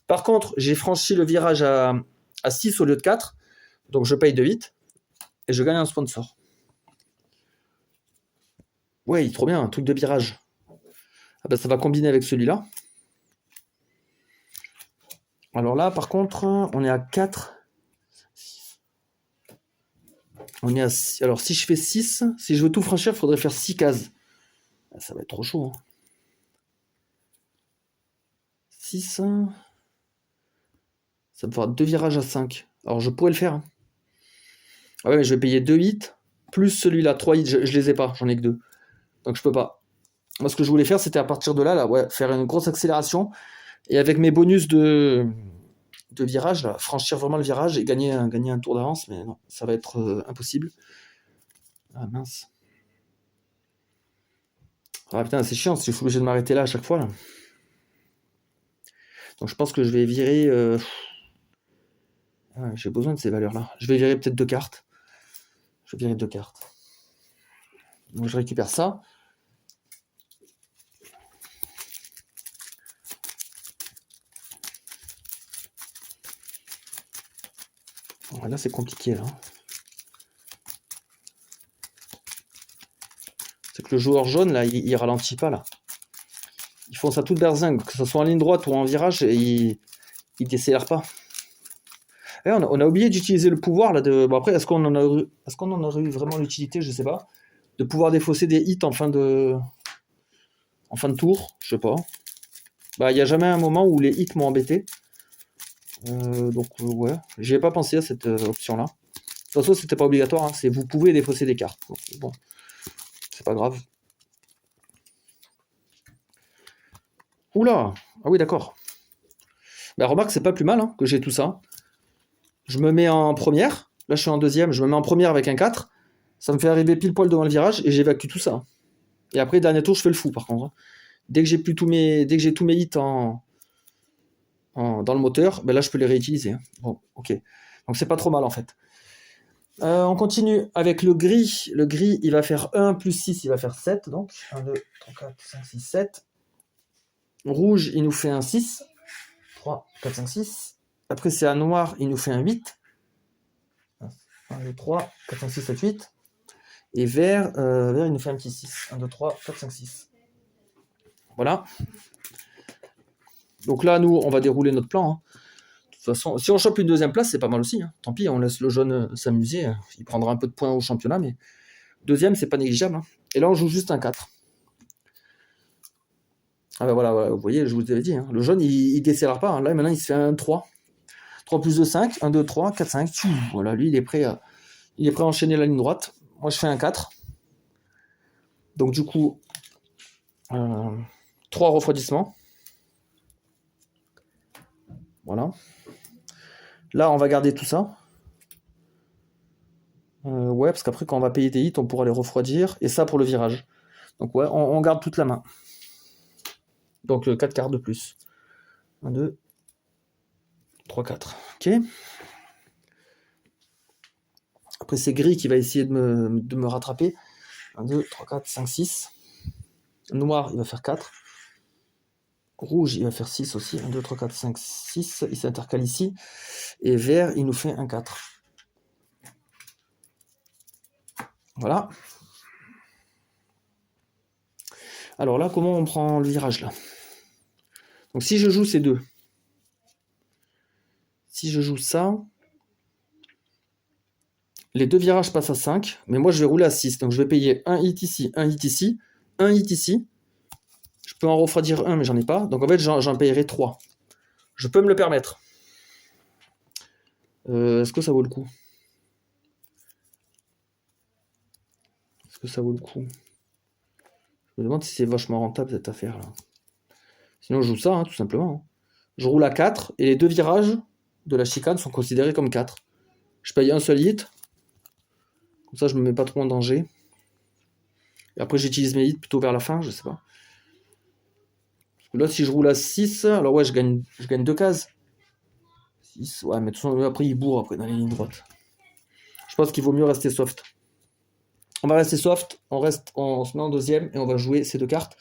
Par contre, j'ai franchi le virage à 6 au lieu de 4. Donc, je paye 2 hits. Et je gagne un sponsor. Ouais, il est trop bien, un truc de virage. Ah ben, ça va combiner avec celui-là. Alors là, par contre, on est à 4. On est à 6. Alors, si je fais 6, si je veux tout franchir, il faudrait faire 6 cases. Ça va être trop chaud. 6. Ça me fera 2 virages à 5. Alors, je pourrais le faire. Ah ouais, mais je vais payer 2 hits. Plus celui-là, 3 hits, je les ai pas. J'en ai que 2. Donc, je peux pas. Moi, ce que je voulais faire, c'était à partir de là, ouais, faire une grosse accélération. Et avec mes bonus de virage, là, franchir vraiment le virage et gagner un tour d'avance. Mais non, ça va être impossible. Ah mince. Ah putain, c'est chiant, je suis obligé de m'arrêter là à chaque fois. Là. Donc je pense que je vais virer... Ouais, j'ai besoin de ces valeurs-là. Je vais virer peut-être 2 cartes. Je vais virer 2 cartes. Donc je récupère ça. Bon, là c'est compliqué là. C'est que le joueur jaune là, il ralentit pas là. Ils font ça toute berzingue, que ce soit en ligne droite ou en virage, et ils décélèrent pas. Et on a oublié d'utiliser le pouvoir là de. Bon après, est-ce qu'on en aurait eu vraiment l'utilité, je sais pas. De pouvoir défausser des hits en fin de tour, je sais pas. Bah il n'y a jamais un moment où les hits m'ont embêté. Donc ouais, j'y ai pas pensé à cette option là. De toute façon c'était pas obligatoire, hein. C'est vous pouvez défausser des cartes. Donc, bon, c'est pas grave. Oula, ah oui d'accord. Bah remarque c'est pas plus mal hein, que j'ai tout ça. Je me mets en première, là je suis en 2ème, je me mets en première avec un 4. Ça me fait arriver pile poil devant le virage et j'évacue tout ça. Et après dernier tour je fais le fou par contre. Dès que j'ai tous mes hits dans le moteur, ben là je peux les réutiliser. Bon, ok. Donc c'est pas trop mal en fait. On continue avec le gris. Le gris, il va faire 1 plus 6, il va faire 7. Donc 1, 2, 3, 4, 5, 6, 7. Rouge, il nous fait un 6. 3, 4, 5, 6. Après, c'est à noir, il nous fait un 8. 1, 2, 3, 4, 5, 6, 7, 8. Et vert, il nous fait un petit 6. 1, 2, 3, 4, 5, 6. Voilà. Donc là, nous, on va dérouler notre plan. Hein. De toute façon, si on chope une deuxième place, c'est pas mal aussi. Hein. Tant pis, on laisse le jaune s'amuser. Il prendra un peu de points au championnat, mais deuxième, c'est pas négligeable. Hein. Et là, on joue juste un 4. Ah ben voilà, vous voyez, je vous avais dit. Hein. Le jaune, il décélère pas. Hein. Là, maintenant, il se fait un 3. 3 plus 2, 5. 1, 2, 3, 4, 5. Tchou. Voilà, lui, il est prêt à enchaîner la ligne droite. Moi, je fais un 4. Donc, du coup, 3 refroidissements. Voilà. Là, on va garder tout ça. Ouais, parce qu'après, quand on va payer des hits, on pourra les refroidir. Et ça pour le virage. Donc ouais, on garde toute la main. Donc 4 cartes de plus. 1, 2, 3, 4. Ok. Après, c'est gris qui va essayer de me rattraper. 1, 2, 3, 4, 5, 6. Noir, il va faire 4. Rouge, il va faire 6 aussi. 1, 2, 3, 4, 5, 6. Il s'intercale ici. Et vert, il nous fait un 4. Voilà. Alors là, comment on prend le virage là? Donc si je joue ces deux. Si je joue ça, les deux virages passent à 5, mais moi je vais rouler à 6. Donc je vais payer un hit ici, un hit ici, un hit ici. Je peux en refroidir un, mais j'en ai pas. Donc en fait, j'en payerai 3. Je peux me le permettre. Est-ce que ça vaut le coup? Est-ce que ça vaut le coup? Je me demande si c'est vachement rentable cette affaire là. Sinon je joue ça, hein, tout simplement. Hein. Je roule à 4 et les deux virages de la chicane sont considérés comme 4. Je paye un seul hit. Comme ça je me mets pas trop en danger. Et après j'utilise mes hits plutôt vers la fin, je sais pas. Parce que là si je roule à 6, alors ouais je gagne 2 cases. 6, ouais mais de toute façon après il bourre après dans les lignes droites. Je pense qu'il vaut mieux rester soft. On va rester soft, on se met en deuxième et on va jouer ces deux cartes.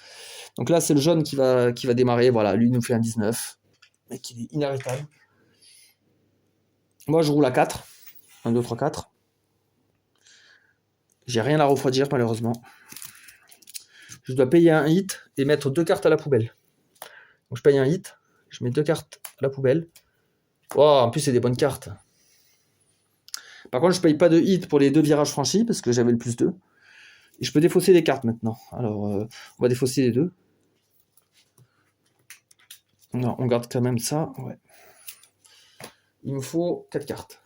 Donc là, c'est le jaune qui va démarrer. Voilà, lui, il nous fait un 19. Mec, il est inarrêtable. Moi, je roule à 4. 1, 2, 3, 4. J'ai rien à refroidir, malheureusement. Je dois payer un hit et mettre 2 cartes à la poubelle. Donc, je paye un hit. Je mets 2 cartes à la poubelle. Oh, en plus, c'est des bonnes cartes. Par contre, je paye pas de hit pour les 2 virages franchis parce que j'avais le plus 2. Et je peux défausser des cartes maintenant. Alors, on va défausser les 2. Non, on garde quand même ça. Ouais. Il me faut 4 cartes.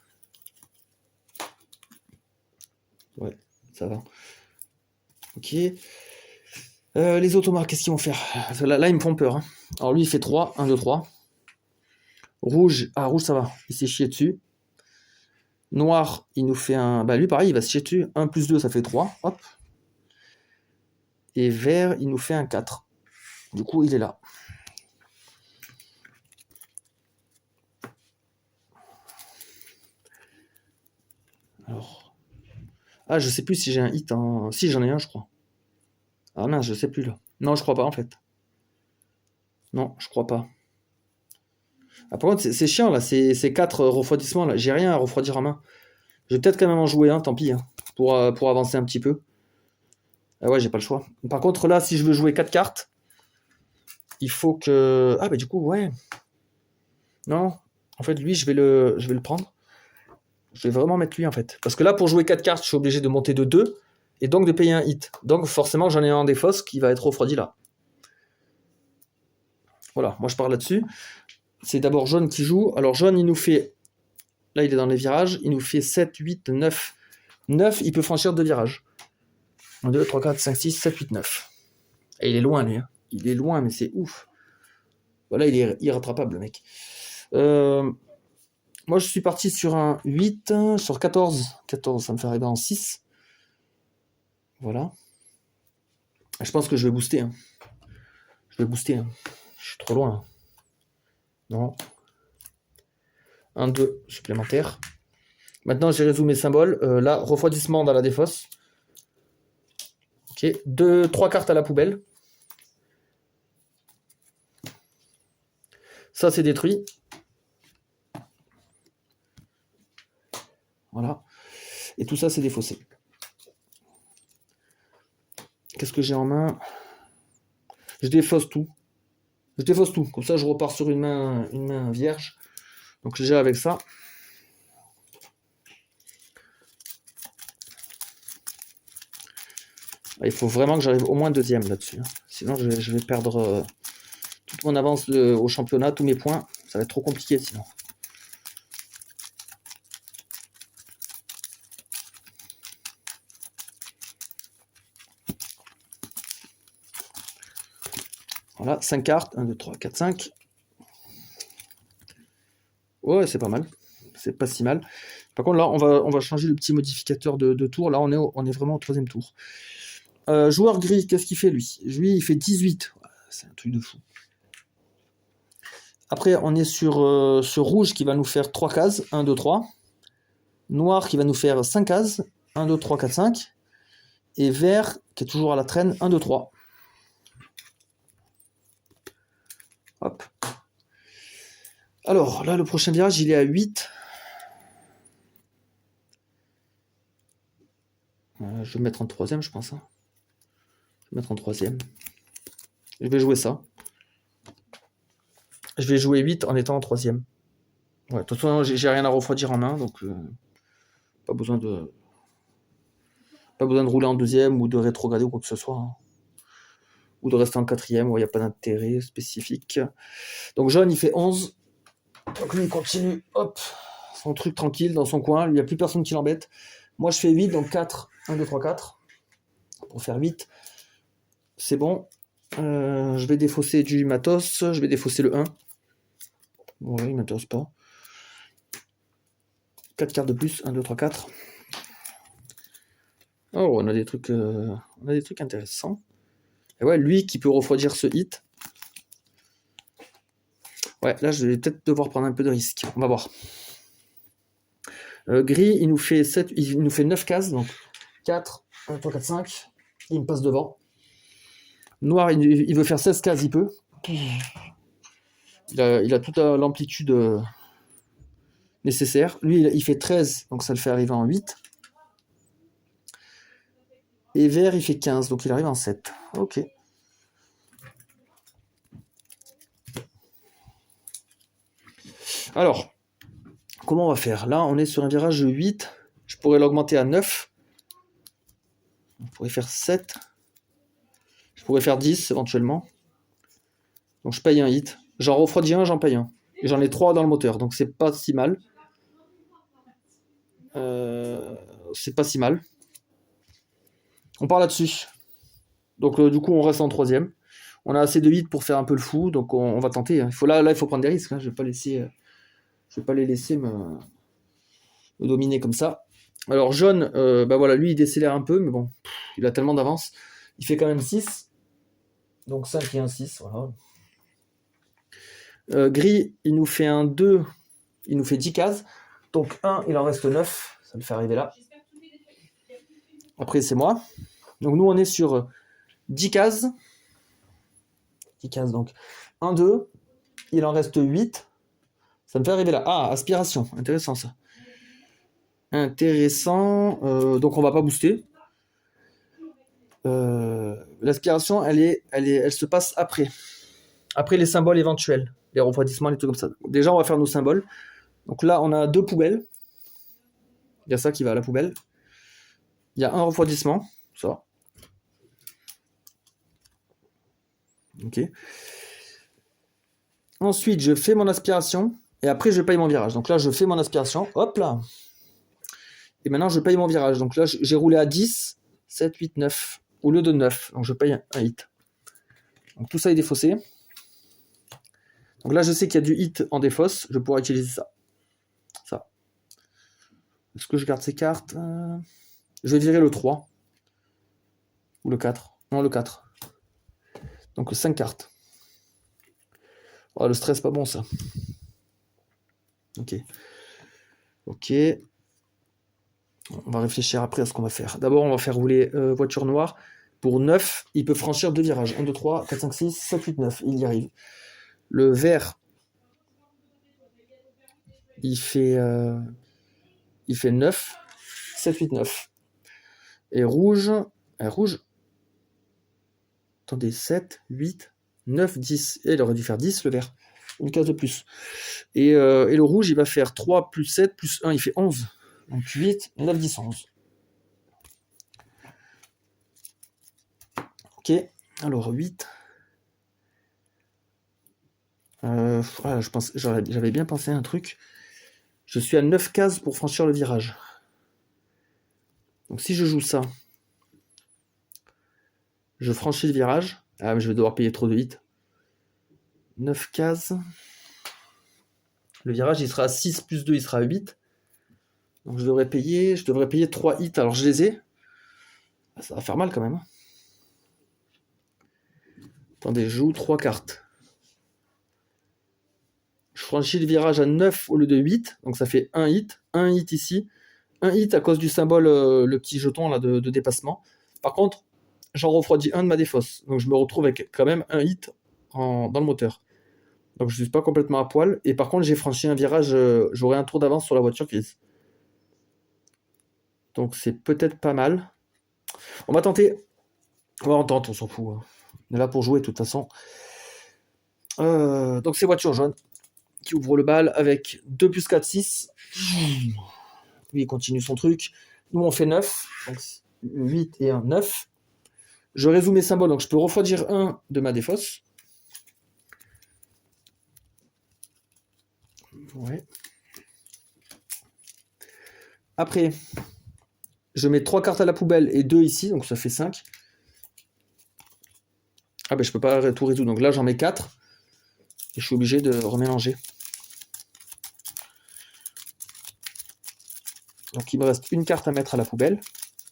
Ouais, ça va. Ok. Les automarques, qu'est-ce qu'ils vont faire? Là, ils me font peur. Hein. Alors lui, il fait 3. 1, 2, 3. Rouge. Ah, rouge, ça va. Il s'est chié dessus. Noir, il nous fait un... Bah lui, pareil, il va se chier dessus. 1 plus 2, ça fait 3. Hop. Et vert, il nous fait un 4. Du coup, il est là. Alors... Ah, je sais plus si j'ai un hit en... Si, j'en ai un, je crois. Ah non, je sais plus, là. Non, je crois pas, en fait. Non, je crois pas. Ah, par contre, c'est chiant, là. Ces 4 refroidissements, là. J'ai rien à refroidir en main. Je vais peut-être quand même en jouer un, tant pis. Hein, pour avancer un petit peu. Ah ouais, j'ai pas le choix. Par contre, là, si je veux jouer 4 cartes, il faut que... Ah, bah du coup, ouais. Non, en fait, lui, je vais le prendre. Je vais vraiment mettre lui, en fait. Parce que là, pour jouer 4 cartes, je suis obligé de monter de 2, et donc de payer un hit. Donc, forcément, j'en ai un en défausse qui va être refroidi là. Voilà, moi, je pars là-dessus. C'est d'abord jaune qui joue. Alors, jaune, il nous fait... Là, il est dans les virages. Il nous fait 7, 8, 9. 9, il peut franchir 2 virages. 1, 2, 3, 4, 5, 6, 7, 8, 9. Et il est loin, lui. Hein. Il est loin, mais c'est ouf. Voilà, il est irrattrapable, le mec. Moi, je suis parti sur un 8, sur 14. 14, ça me fait arriver en 6. Voilà. Je pense que je vais booster. Hein. Je vais booster. Hein. Je suis trop loin. Hein. Non. 1, 2 supplémentaire. Maintenant, j'ai résumé mes symboles. Là, refroidissement dans la défausse. Ok. 3 cartes à la poubelle. Ça, c'est détruit. Voilà. Et tout ça, c'est défaussé. Qu'est-ce que j'ai en main? Je défausse tout. Je défausse tout. Comme ça, je repars sur une main vierge. Donc déjà avec ça. Il faut vraiment que j'arrive au moins deuxième là-dessus. Sinon, je vais perdre toute mon avance au championnat, tous mes points. Ça va être trop compliqué sinon. Voilà, 5 cartes. 1, 2, 3, 4, 5. Ouais, c'est pas mal. C'est pas si mal. Par contre, là, on va changer le petit modificateur de tour. Là, on est vraiment au troisième tour. Joueur gris, qu'est-ce qu'il fait lui? Lui, il fait 18. C'est un truc de fou. Après, on est sur rouge qui va nous faire 3 cases. 1, 2, 3. Noir qui va nous faire 5 cases. 1, 2, 3, 4, 5. Et vert qui est toujours à la traîne. 1, 2, 3. Hop. Alors, là, le prochain virage, il est à 8. Je vais me mettre en troisième, je pense. Je vais me mettre en troisième. Je vais jouer ça. Je vais jouer 8 en étant en troisième. Ouais, de toute façon, j'ai rien à refroidir en main, donc pas besoin de rouler en deuxième ou de rétrograder ou quoi que ce soit. Hein. Ou de rester en quatrième, il n'y a pas d'intérêt spécifique. Donc jaune, il fait 11. Donc lui, il continue, hop, son truc tranquille dans son coin. Il n'y a plus personne qui l'embête. Moi, je fais 8, donc 4. 1, 2, 3, 4. Pour faire 8. C'est bon. Je vais défausser du matos. Je vais défausser le 1. Bon, ouais, il ne m'intéresse pas. 4 cartes de plus. 1, 2, 3, 4. Oh, on a des trucs intéressants. Et ouais, lui qui peut refroidir ce hit. Ouais, là, je vais peut-être devoir prendre un peu de risque. On va voir. Gris, il nous fait 9 cases, donc 4, 1, 3, 4, 5. Il me passe devant. Noir, il veut faire 16 cases, il peut. Il a toute l'amplitude nécessaire. Lui, il fait 13, donc ça le fait arriver en 8. Et vert, il fait 15, donc il arrive en 7. Ok. Alors, comment on va faire? Là, on est sur un virage 8. Je pourrais l'augmenter à 9. On pourrait faire 7. Je pourrais faire 10 éventuellement. Donc je paye un hit. J'en refroidis un, j'en paye un. Et j'en ai 3 dans le moteur, donc c'est pas si mal. C'est pas si mal. On part là-dessus. Donc du coup, on reste en troisième. On a assez de hits pour faire un peu le fou, donc on va tenter. Hein. Il faut prendre des risques. Hein. Je vais pas les laisser me dominer comme ça. Alors jaune, bah voilà, lui il décélère un peu, mais bon, il a tellement d'avance. Il fait quand même 6. Donc 5 et un 6, voilà. Gris, il nous fait un 2, il nous fait 10 cases. Donc 1, il en reste 9, ça le fait arriver là. Après c'est moi. Donc nous on est sur 10 cases. 10 cases donc. 1, 2, il en reste 8. Ça me fait arriver là. Ah, aspiration, intéressant ça. Intéressant. Donc on va pas booster. L'aspiration, elle se passe après. Après les symboles éventuels. Les refroidissements, les trucs comme ça. Déjà, on va faire nos symboles. Donc là, on a 2 poubelles. Il y a ça qui va à la poubelle. Il y a un refroidissement. Ça. Ok. Ensuite, je fais mon aspiration. Et après, je paye mon virage. Donc là, je fais mon aspiration. Hop là. Et maintenant, je paye mon virage. Donc là, j'ai roulé à 10, 7, 8, 9. Au lieu de 9. Donc je paye un hit. Donc tout ça est défaussé. Donc là, je sais qu'il y a du hit en défausse. Je pourrais utiliser ça. Ça. Est-ce que je garde ces cartes? Je vais virer le 3. Ou le 4. Non, le 4. Donc 5 cartes. Oh, le stress, pas bon ça. Ok. Ok. On va réfléchir après à ce qu'on va faire. D'abord, on va faire rouler voiture noire. Pour 9, il peut franchir 2 virages. 1, 2, 3, 4, 5, 6, 7, 8, 9. Il y arrive. Le vert, il fait il fait 9, 7, 8, 9. Et rouge, rouge, attendez, 7, 8, 9, 10. Et il aurait dû faire 10 le vert. Une case de plus. Et le rouge, il va faire 3 plus 7 plus 1, il fait 11. Donc 8, 9, 10, 11. Ok, alors 8. Voilà, j'avais bien pensé à un truc. Je suis à 9 cases pour franchir le virage. Donc si je joue ça, je franchis le virage. Ah, mais je vais devoir payer trop de hits. 9 cases. Le virage, il sera à 6 plus 2, il sera à 8. Donc je devrais payer 3 hits. Alors je les ai. Ça va faire mal quand même. Attendez, je joue 3 cartes. Je franchis le virage à 9 au lieu de 8. Donc ça fait 1 hit. 1 hit ici. 1 hit à cause du symbole, le petit jeton là, de dépassement. Par contre, j'en refroidis un de ma défausse. Donc je me retrouve avec quand même un hit dans le moteur. Donc je ne suis pas complètement à poil. Et par contre, j'ai franchi un virage, j'aurai un tour d'avance sur la voiture grise. Donc c'est peut-être pas mal. On va tenter. On tente, on s'en fout. On est là pour jouer de toute façon. Donc c'est voiture jaune qui ouvre le bal avec 2 plus 4, 6. Lui, il continue son truc. Nous, on fait 9. Donc 8 et 1, 9. Je résous mes symboles, donc je peux refroidir un de ma défausse. Ouais. Après, je mets 3 cartes à la poubelle et 2 ici, donc ça fait 5. Ah ben je peux pas tout résoudre, donc là j'en mets 4. Et je suis obligé de remélanger. Donc il me reste une carte à mettre à la poubelle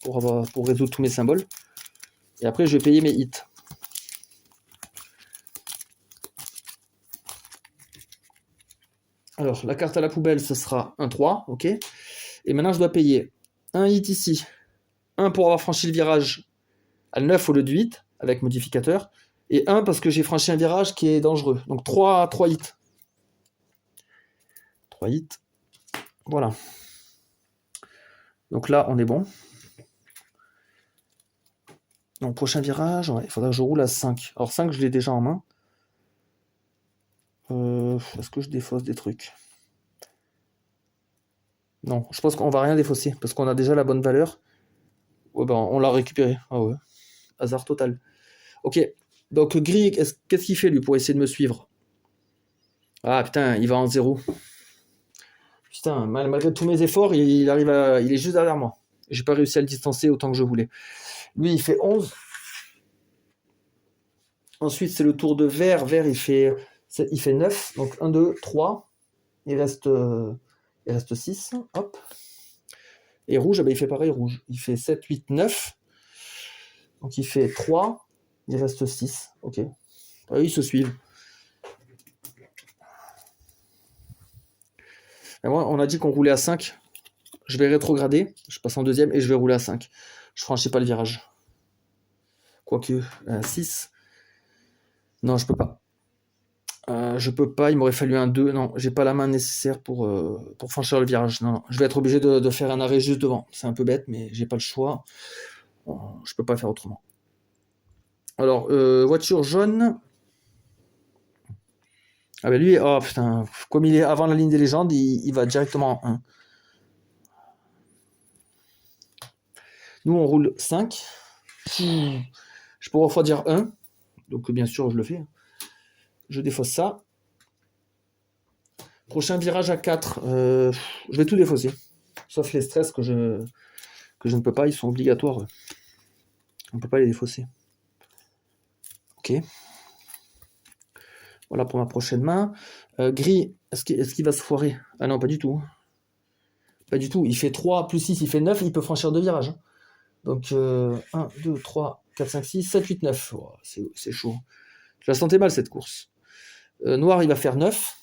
pour résoudre tous mes symboles. Et après je vais payer mes hits. Alors la carte à la poubelle ce sera un 3, ok. Et maintenant je dois payer un hit ici. Un pour avoir franchi le virage à 9 au lieu de 8 avec modificateur. Et un parce que j'ai franchi un virage qui est dangereux. Donc 3 hits. 3 hits. Voilà. Donc là on est bon. Donc prochain virage, ouais, il faudra que je roule à 5. Alors 5 je l'ai déjà en main. Est-ce que je défausse des trucs? Non, je pense qu'on va rien défausser, parce qu'on a déjà la bonne valeur. Ouais, ben, on l'a récupéré. Ah ouais, hasard total. Ok, donc gris, qu'est-ce qu'il fait lui pour essayer de me suivre? Ah putain, il va en 0. Putain, malgré tous mes efforts, il est juste derrière moi. J'ai pas réussi à le distancer autant que je voulais. Lui, il fait 11. Ensuite, c'est le tour de vert. Vert, il fait 9. Donc 1, 2, 3. Il reste 6. Hop. Et rouge, ben, il fait pareil, rouge. Il fait 7, 8, 9. Donc il fait 3. Il reste 6. Ok. Ah, ils se suivent. Et moi, on a dit qu'on roulait à 5. Je vais rétrograder. Je passe en deuxième et je vais rouler à 5. Je franchis pas le virage. Quoique, 6. Non, je peux pas. Je peux pas, il m'aurait fallu un 2. Non, j'ai pas la main nécessaire pour franchir le virage. Non, je vais être obligé de faire un arrêt juste devant. C'est un peu bête, mais j'ai pas le choix. Je peux pas faire autrement. Alors, voiture jaune. Ah ben lui, oh putain, comme il est avant la ligne des légendes, il va directement en 1. Nous, on roule 5. Je peux refroidir 1. Donc, bien sûr, je le fais. Je défausse ça. Prochain virage à 4. Je vais tout défausser. Sauf les stress que je ne peux pas. Ils sont obligatoires. On ne peut pas les défausser. Ok. Voilà pour ma prochaine main. Gris, est-ce qu'il va se foirer? Ah non, pas du tout. Pas du tout. Il fait 3 plus 6, il fait 9. Il peut franchir 2 virages. Donc 1, 2, 3, 4, 5, 6, 7, 8, 9. Oh, c'est chaud. Je la sentais mal cette course. Noir, il va faire 9.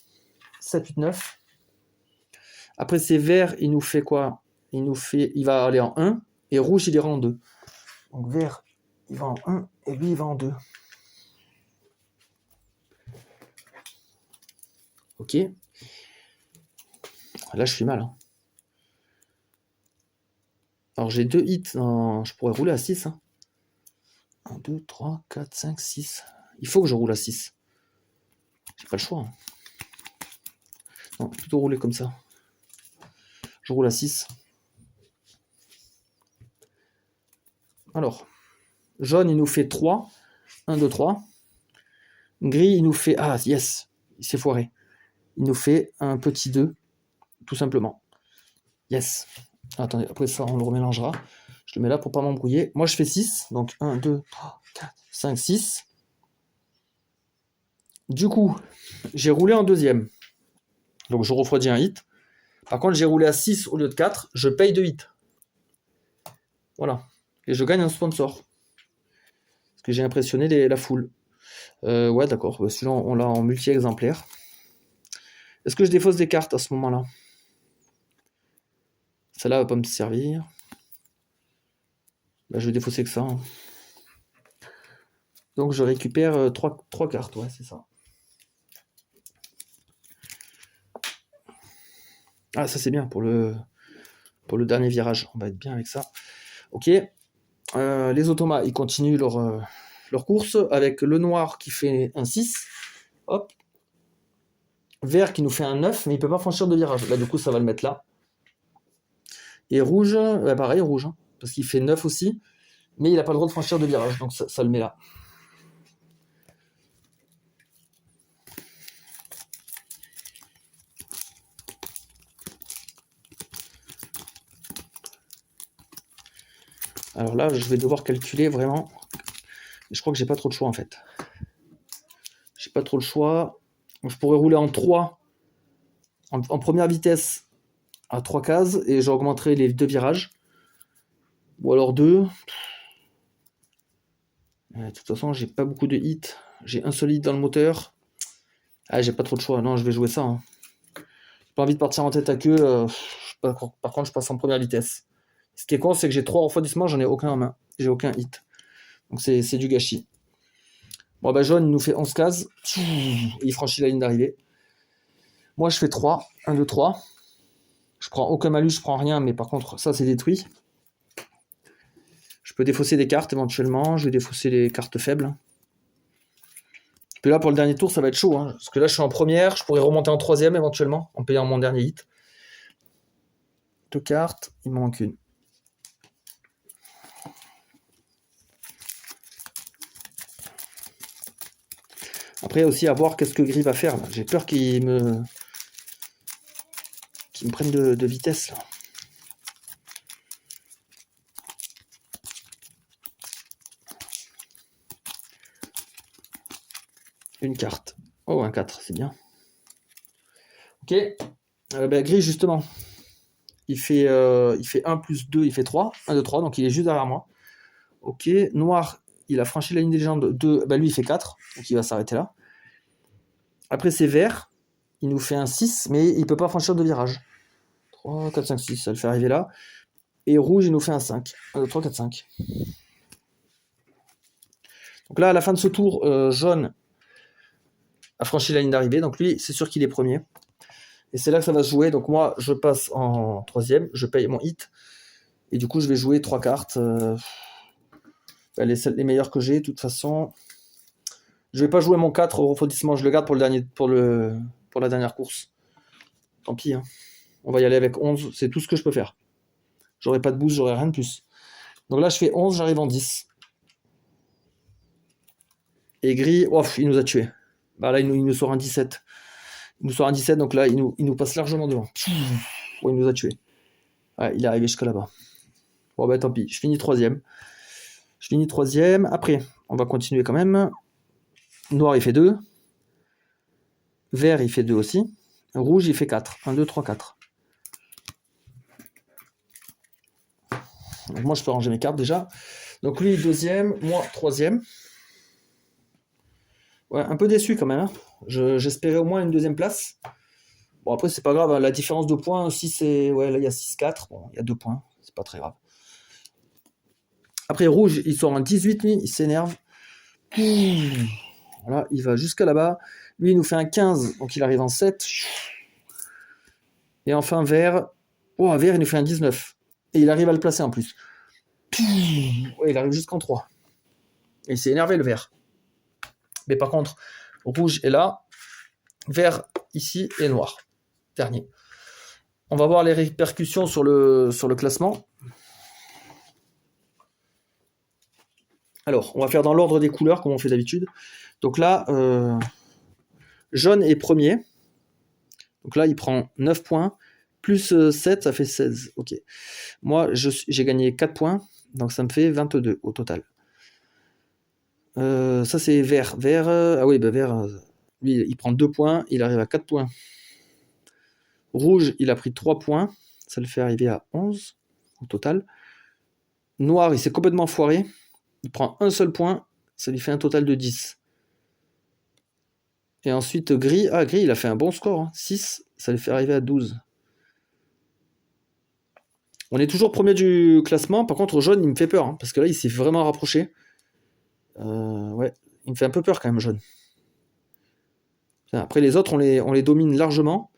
7, 8, 9. Après, c'est vert, il nous fait quoi? Il va aller en 1. Et rouge, il ira en 2. Donc vert, il va en 1. Et lui, il va en 2. Ok. Là, je suis mal. Hein. Alors j'ai 2 hits, je pourrais rouler à 6. Hein. 1, 2, 3, 4, 5, 6. Il faut que je roule à 6. J'ai pas le choix. Hein. Non, plutôt rouler comme ça. Je roule à 6. Alors, jaune, il nous fait 3. 1, 2, 3. Gris, il nous fait... Ah, yes, il s'est foiré. Il nous fait un petit 2, tout simplement. Yes. Attendez, après ça, on le remélangera. Je le mets là pour pas m'embrouiller. Moi, je fais 6. Donc, 1, 2, 3, 4, 5, 6. Du coup, j'ai roulé en deuxième. Donc, je refroidis un hit. Par contre, j'ai roulé à 6 au lieu de 4. Je paye 2 hits. Voilà. Et je gagne un sponsor. Parce que j'ai impressionné la foule. Ouais, d'accord. Celui-là, on l'a en multi-exemplaire. Est-ce que je défausse des cartes à ce moment-là? Celle-là va pas me servir. Bah, je vais défausser que ça. Hein. Donc, je récupère 3 cartes. Ouais, c'est ça. Ah, ça, c'est bien pour le dernier virage. On va être bien avec ça. Ok. Les automas, ils continuent leur course avec le noir qui fait un 6. Hop. Vert qui nous fait un 9, mais il peut pas franchir de virage. Là, du coup, ça va le mettre là. Et rouge, bah, pareil, rouge. Hein, parce qu'il fait 9 aussi. Mais il n'a pas le droit de franchir de virage. Donc, ça le met là. Alors là, je vais devoir calculer vraiment. Je crois que j'ai pas trop de choix en fait. J'ai pas trop le choix. Je pourrais rouler en 3 en première vitesse à 3 cases et j'augmenterai les 2 virages. Ou alors 2. De toute façon, j'ai pas beaucoup de hits. J'ai un seul hit dans le moteur. Ah, j'ai pas trop de choix. Non, je vais jouer ça. Hein. J'ai pas envie de partir en tête à queue. Par contre, je passe en première vitesse. Ce qui est con, c'est que j'ai 3 refroidissements, j'en ai aucun en main. J'ai aucun hit. Donc c'est du gâchis. Bon, bah jaune, il nous fait 11 cases. Il franchit la ligne d'arrivée. Moi, je fais 3. 1, 2, 3. Je prends aucun malus, je prends rien, mais par contre, ça, c'est détruit. Je peux défausser des cartes éventuellement. Je vais défausser les cartes faibles. Puis là, pour le dernier tour, ça va être chaud. Hein, parce que là, je suis en première. Je pourrais remonter en troisième éventuellement, en payant mon dernier hit. 2 cartes. Il m'en manque une. Après, aussi, à voir qu'est-ce que Gris va faire. Là. J'ai peur qu'il me prenne de vitesse. Là. Une carte. Oh, un 4, c'est bien. Ok. Gris, justement. Il fait 1 plus 2, il fait 3. 1, 2, 3, donc il est juste derrière moi. Ok. Noir, il a franchi la ligne des légendes. 2, lui, il fait 4. Donc il va s'arrêter là. Après, c'est vert. Il nous fait un 6, mais il ne peut pas franchir de virage. 3, 4, 5, 6, ça le fait arriver là. Et rouge, il nous fait un 5. 1, 2, 3, 4, 5. Donc là, à la fin de ce tour, jaune a franchi la ligne d'arrivée. Donc lui, c'est sûr qu'il est premier. Et c'est là que ça va se jouer. Donc moi, je passe en troisième. Je paye mon hit. Et du coup, je vais jouer 3 cartes. Les meilleures que j'ai, de toute façon. Je vais pas jouer mon 4 au refroidissement. Je le garde pour la dernière course. Tant pis. Hein. On va y aller avec 11. C'est tout ce que je peux faire. J'aurai pas de boost, j'aurai rien de plus. Donc là, je fais 11, j'arrive en 10. Et gris, il nous a tués. Bah là, il nous sort un 17. Il nous sort un 17, donc là, il nous passe largement devant. Il nous a tués. Ouais, il est arrivé jusqu'à là-bas. Bon, bah tant pis, je finis troisième. Après, on va continuer quand même. Noir, il fait 2. Vert, il fait 2 aussi. Rouge, il fait 4. 1, 2, 3, 4. Donc moi, je peux ranger mes cartes déjà. Donc lui, deuxième, moi, troisième. Ouais, un peu déçu quand même. Hein. J'espérais au moins une deuxième place. Bon, après, c'est pas grave. Hein. La différence de points, si c'est... Ouais, là, il y a 6-4. Bon, il y a 2 points. C'est pas très grave. Après, rouge, il sort un 18, lui. Il s'énerve. Voilà, il va jusqu'à là-bas. Lui, il nous fait un 15. Donc, il arrive en 7. Et enfin, vert. Oh, vert, il nous fait un 19. Et il arrive à le placer en plus. Ouais, il arrive jusqu'en 3. Et il s'est énervé, le vert. Mais par contre, rouge est là, vert ici et noir. Dernier. On va voir les répercussions sur le classement. Alors, on va faire dans l'ordre des couleurs, comme on fait d'habitude. Donc là, jaune est premier. Donc là, il prend 9 points. Plus 7, ça fait 16. Ok. Moi, j'ai gagné 4 points. Donc ça me fait 22 au total. Ça, c'est vert. Vert, ah oui, bah vert, lui, il prend 2 points. Il arrive à 4 points. Rouge, il a pris 3 points. Ça le fait arriver à 11 au total. Noir, il s'est complètement foiré. Il prend un seul point. Ça lui fait un total de 10. Et ensuite, gris. Ah, gris, il a fait un bon score. Hein. 6, ça lui fait arriver à 12. On est toujours premier du classement. Par contre, jaune, il me fait peur. Hein, parce que là, il s'est vraiment rapproché. Ouais, il me fait un peu peur quand même, jaune. Après, les autres, on les domine largement.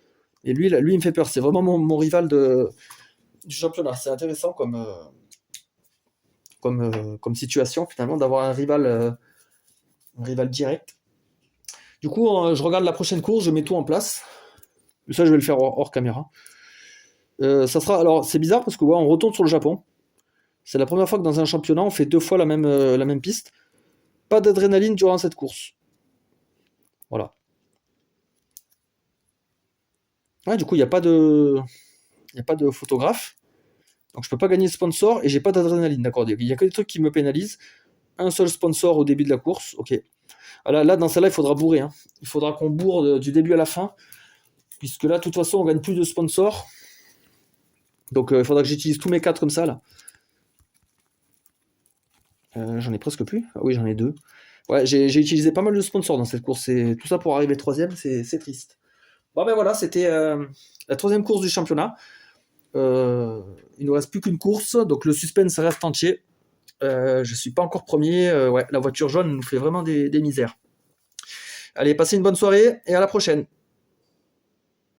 Et lui, il me fait peur. C'est vraiment mon rival du championnat. C'est intéressant comme situation, finalement, d'avoir un rival direct. Du coup, je regarde la prochaine course, je mets tout en place. Ça, je vais le faire hors caméra. Ça sera. Alors, c'est bizarre parce que ouais, on retourne sur le Japon. C'est la première fois que dans un championnat, on fait 2 fois la même piste. Pas d'adrénaline durant cette course. Voilà. Ouais, du coup, il n'y a pas de photographe. Donc, je peux pas gagner de sponsor et j'ai pas d'adrénaline. D'accord. Il n'y a que des trucs qui me pénalisent. Un seul sponsor au début de la course. Ok. Là, dans celle-là, il faudra bourrer. Hein. Il faudra qu'on bourre du début à la fin. Puisque là, de toute façon, on gagne plus de sponsors. Donc, il faudra que j'utilise tous mes 4 comme ça, là. J'en ai presque plus. Ah oui, j'en ai 2. Ouais, j'ai utilisé pas mal de sponsors dans cette course. Et tout ça pour arriver 3ème, c'est triste. Bon, ben voilà, c'était la 3ème course du championnat. Il ne nous reste plus qu'une course. Donc, le suspense reste entier. Je suis pas encore premier. Ouais, la voiture jaune nous fait vraiment des misères. Allez, passez une bonne soirée et à la prochaine.